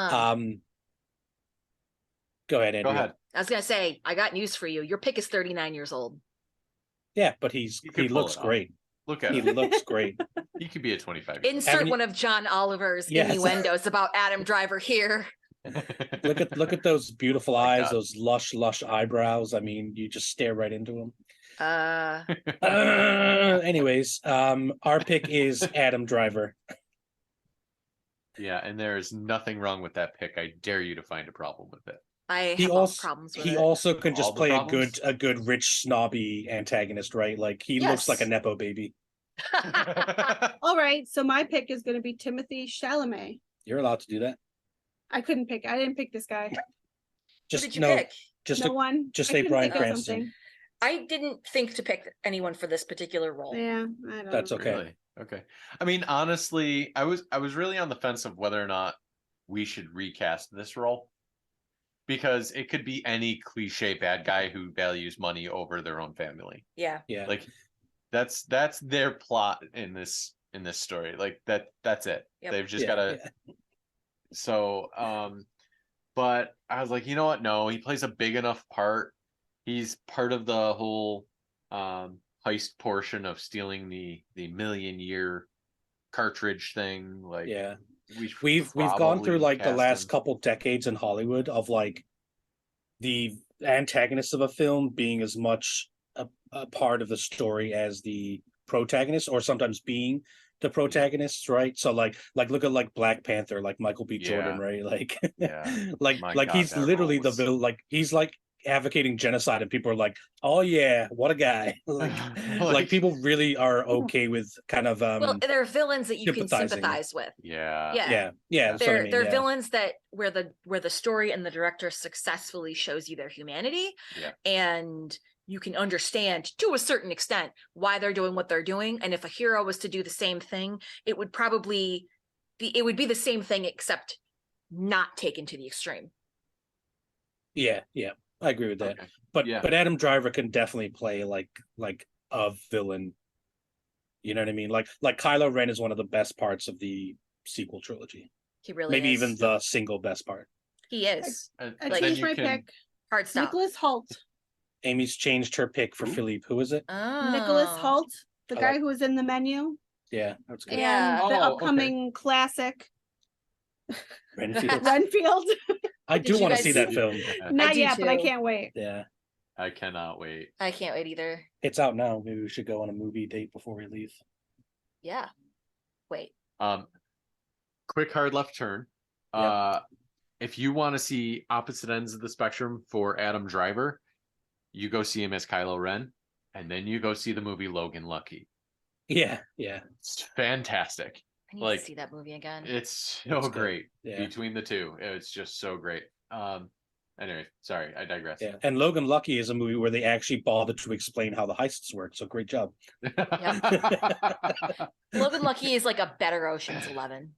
ahead, Andrea. Go ahead. I was gonna say, I got news for you. Your pick is 39 years old. Yeah, but he could pull looks it off. great. Look at He him. looks great. He could be a 25. Insert Haven't you- one of John Oliver's Yes. innuendos about Adam Driver here. Look at those beautiful My eyes, God. those lush eyebrows. I mean, you just stare right into them. Anyways, our pick is Adam Driver. Yeah, and there's nothing wrong with that pick. I dare you to find a problem with it. I He have all also problems with he it. also can All just the play problems? a good rich snobby antagonist, right? Like he looks Yes. like a nepo baby. All right, so my pick is going to be Timothy Chalamet. You're allowed to do that. I couldn't pick. I didn't pick this guy. Who Just did you no, pick? just No one. just I say couldn't Bryan think of Cranston. something. I didn't think to pick anyone for this particular role. Yeah, I don't That's know. okay. Really? Okay. I mean, honestly, I was really on the fence of whether or not we should recast this role. Because it could be any cliche bad guy who values money over their own family. Yeah. Yeah. Like that's their plot in this story. Like that's it. Yep. They've just Yeah, gotta yeah. So but I was like, you know what? No, he plays a big enough part. He's part of the whole heist portion of stealing the million-year cartridge thing. Like Yeah. we should We've gone probably through like the cast last him. couple decades in Hollywood of like the antagonist of a film being as much a part of the story as the protagonist, or sometimes being the protagonist, right? So like look at like Black Panther, like Michael B. Jordan, Yeah. right? Like Yeah. like My God, he's that literally role was- the villain. Like he's like advocating genocide, and people are like, oh yeah, what a guy. like people really are okay with kind of Well, they're villains that you can sympathizing. sympathize with. Yeah. Yeah. yeah that's what I mean, They're yeah. villains that where the story and the director successfully shows you their humanity. Yeah. And you can understand to a certain extent why they're doing what they're doing. And if a hero was to do the same thing, it would probably be the same thing, except not taken to the extreme. Yeah, I agree with that. Okay. But Yeah. but Adam Driver can definitely play like a villain. You know what I mean? Like Kylo Ren is one of the best parts of the sequel trilogy. He really Maybe is. even the single best part. He is. And I then changed you my can- pick. Hard stop. Nicholas Hoult. Amy's changed her pick for Who? Philippe. Who is it? Nicholas Oh. Hoult, the I guy like- who was in The Menu, Yeah, that's good. Yeah. and the Oh, okay. upcoming classic Renfield. Renfield. I Did do you want to guys see that see- film. Not do yet, but I too. can't wait. Yeah, I cannot wait. I can't wait either. it's out now. Maybe we should go on a movie date before we leave. Yeah. Wait. Quick hard left turn. Yep. If you want to see opposite ends of the spectrum for Adam Driver, you go see him as Kylo Ren, and then you go see the movie Logan Lucky. Yeah. It's fantastic. I need Like, to see that movie again. It's so It's good. great Yeah. between the two. It's just so great. Anyway, sorry, I digress. Yeah. And Logan Lucky is a movie where they actually bothered to explain how the heists work. So great job. Logan Lucky is like a better Ocean's 11.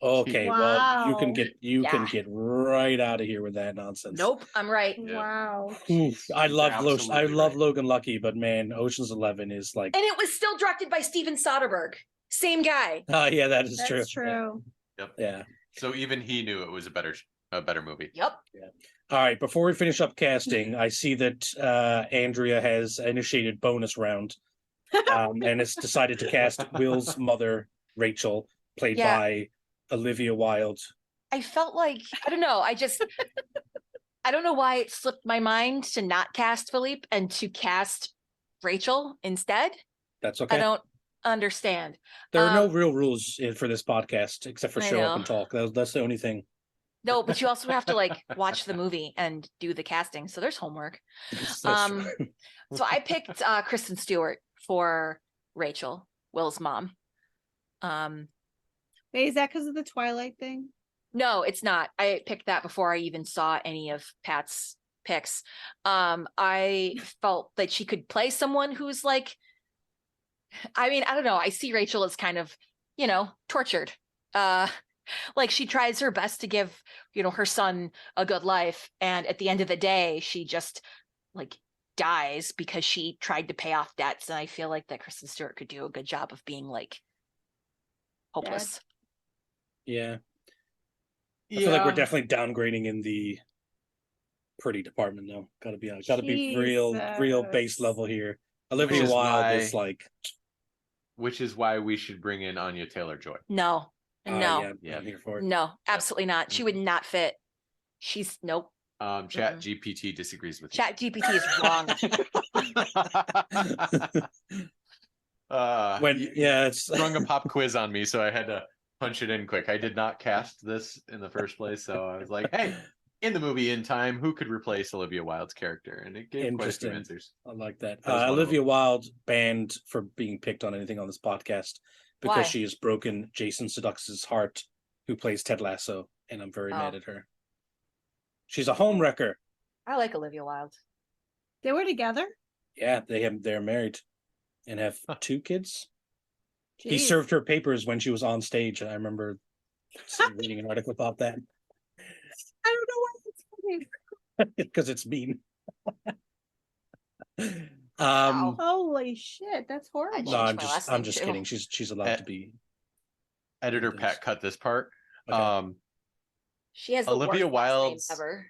Okay, well you can Wow. get Yeah. right out of here with that nonsense. Nope, I'm right. Yeah. Wow. Oof, I love absolutely right. Logan Lucky, but man, Ocean's 11 is like, And it was still directed by Steven Soderbergh. Same guy. yeah, that is That's true. true. Yeah. So even he knew it was a better movie. Yep. All right. Before we finish up casting, I see that Andrea has initiated bonus round, and has decided to cast Will's mother, Rachel, played Yeah. by Olivia Wilde. I felt like, I don't know. I don't know why it slipped my mind to not cast Philippe and to cast Rachel instead. That's okay. I don't understand. There are no real rules for this podcast except for I show up know. and talk. That's the only thing. No, but you also have to like watch the movie and do the casting. So there's homework. That's Um, true. So I picked Kristen Stewart for Rachel, Will's mom. Wait, is that because of the Twilight thing? No, it's not. I picked that before I even saw any of Pat's picks. I felt that she could play someone who's like, I mean, I don't know. I see Rachel as kind of, tortured. Like she tries her best to give, her son a good life. And at the end of the day, she just like dies because she tried to pay off debts. And I feel like that Kristen Stewart could do a good job of being like hopeless. Yeah. I feel like we're definitely downgrading in the pretty department though. Gotta be real base level here. Olivia Wilde is like, which is why we should bring in Anya Taylor-Joy. No. yeah, I'm here for it. No, absolutely not. She would not fit. She's nope. Chat GPT disagrees with you. Chat GPT is wrong. It's sprung a pop quiz on me, so I had to punch it in quick. I did not cast this in the first place, so I was like, hey, in the movie In Time, who could replace Olivia Wilde's character? And it gave quite a few answers. I like that. Olivia Wilde banned for being picked on anything on this podcast because Why? she has broken Jason Sudeikis' heart, who plays Ted Lasso, and I'm very mad at her. She's a home wrecker. I like Olivia Wilde. They were together? Yeah, they're married and have 2 kids. Jeez. He served her papers when she was on stage, and I remember reading an article about that. I don't know why it's funny. Because it's mean. Holy shit, that's horrible. No, I'm just kidding. She's allowed to be. Editor Pat cut this part. Okay. She has the Olivia Wilde's name ever.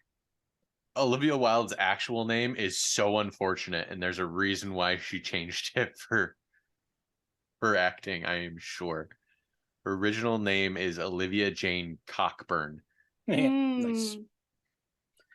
Olivia Wilde's actual name is so unfortunate, and there's a reason why she changed it for acting, I am sure. Her original name is Olivia Jane Cockburn. Nice.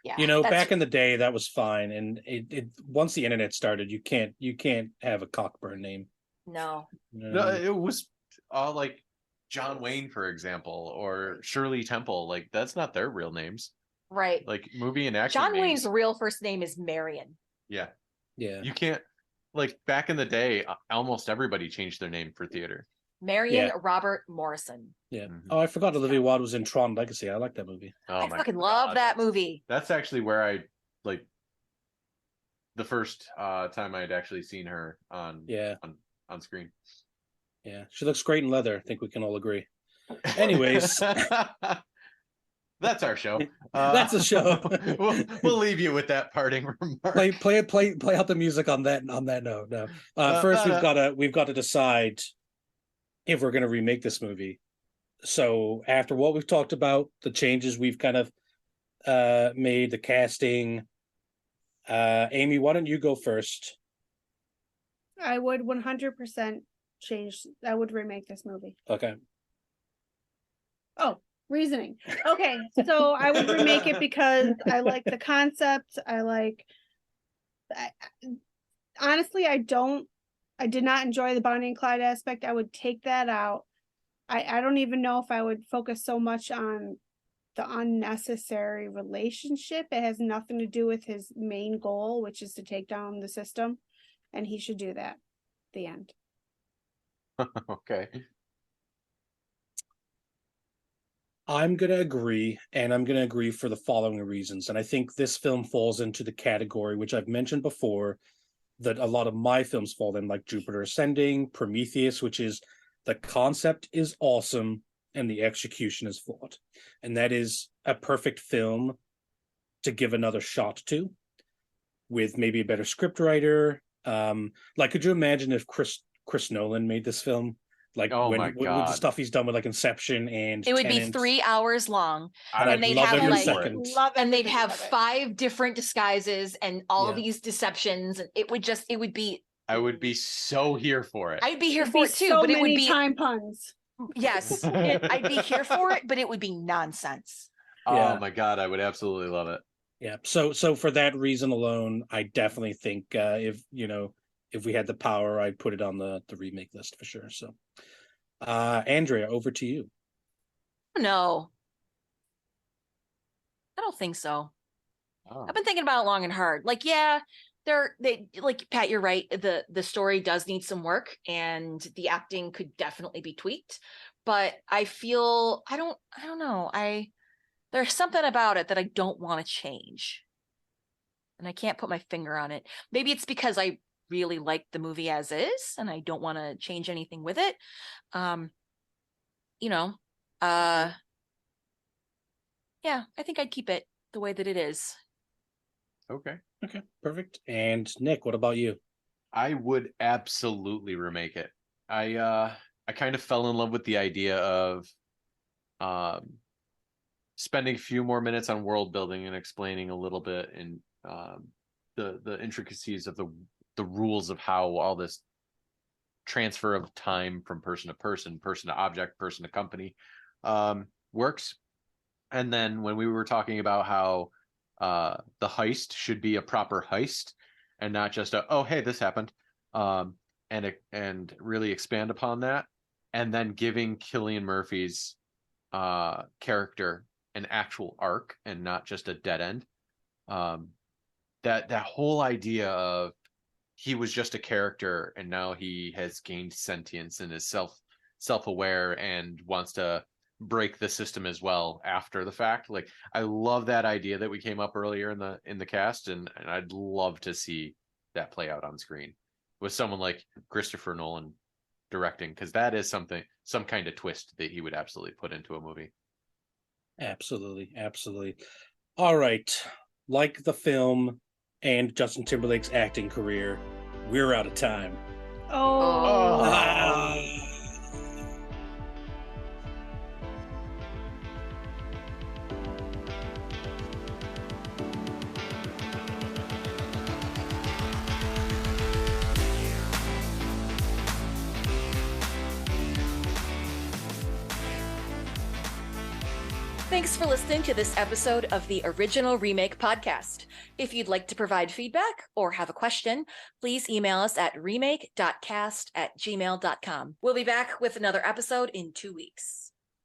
Yeah, back in the day that was fine, and it once the internet started, you can't have a Cockburn name. No, it was all like John Wayne, for example, or Shirley Temple. Like that's not their real names, right? Like movie and acting. John names. Wayne's real first name is Marion. Yeah. You can't, like back in the day, almost everybody changed their name for theater. Marion Robert Morrison. Yeah. Oh, I forgot Olivia Wilde was in Tron Legacy. I like that movie. Oh, I fucking love that movie. That's actually where I like the first time I'd actually seen her on screen. Yeah, she looks great in leather. I think we can all agree. Anyways, that's our show. That's a show. we'll leave you with that parting remark. Play out the music on that note. No. First, we've got to decide if we're going to remake this movie. So after what we've talked about, the changes we've kind of made, the casting, Amy, why don't you go first? I would 100% change. I would remake this movie. Okay. Oh, reasoning. Okay, so I would remake it because I like the concept. Honestly, I did not enjoy the Bonnie and Clyde aspect. I would take that out. I don't even know if I would focus so much on the unnecessary relationship. It has nothing to do with his main goal, which is to take down the system. And he should do that. The end. Okay. I'm going to agree, and I'm going to agree for the following reasons. And I think this film falls into the category, which I've mentioned before, that a lot of my films fall in, like Jupiter Ascending, Prometheus, which is the concept is awesome and the execution is flawed. And that is a perfect film to give another shot to, with maybe a better scriptwriter. Like, could you imagine if Chris Nolan made this film? Like, with the stuff he's done with like Inception and it would Tenet. be 3 hours long, and they'd have 5 different disguises and all these deceptions, and it would be. I would be so here for it. I'd be here for it too, so but it would be time puns. Yes, I'd be here for it, but it would be nonsense. Oh my god, I would absolutely love it. Yeah. So for that reason alone, I definitely think if we had the power, I'd put it on the remake list for sure. So, Andrea, over to you. No. I don't think so. Oh. I've been thinking about it long and hard. Like, yeah, they like Pat, you're right. The story does need some work, and the acting could definitely be tweaked. But I feel I don't know. There's something about it that I don't want to change. And I can't put my finger on it. Maybe it's because I really like the movie as is and I don't want to change anything with it. You know, yeah, I think I'd keep it the way that it is. Okay. Okay, perfect. And Nick, what about you? I would absolutely remake it. I kind of fell in love with the idea of spending a few more minutes on world building and explaining a little bit and the intricacies of the rules of how all this transfer of time from person to person, person to object, person to company works. And then when we were talking about how the heist should be a proper heist and not just a, oh, hey, this happened, and really expand upon that, and then giving Cillian Murphy's character an actual arc and not just a dead end. That whole idea of he was just a character and now he has gained sentience and is self-aware and wants to break the system as well after the fact. Like, I love that idea that we came up earlier in the cast, and I'd love to see that play out on screen with someone like Christopher Nolan directing, because that is some kind of twist that he would absolutely put into a movie. Absolutely. All right. Like the film and Justin Timberlake's acting career, we're out of time. Oh. Ah. Thanks for listening to this episode of the Original Remake Podcast. If you'd like to provide feedback or have a question, please email us at remake.cast@gmail.com. We'll be back with another episode in 2 weeks.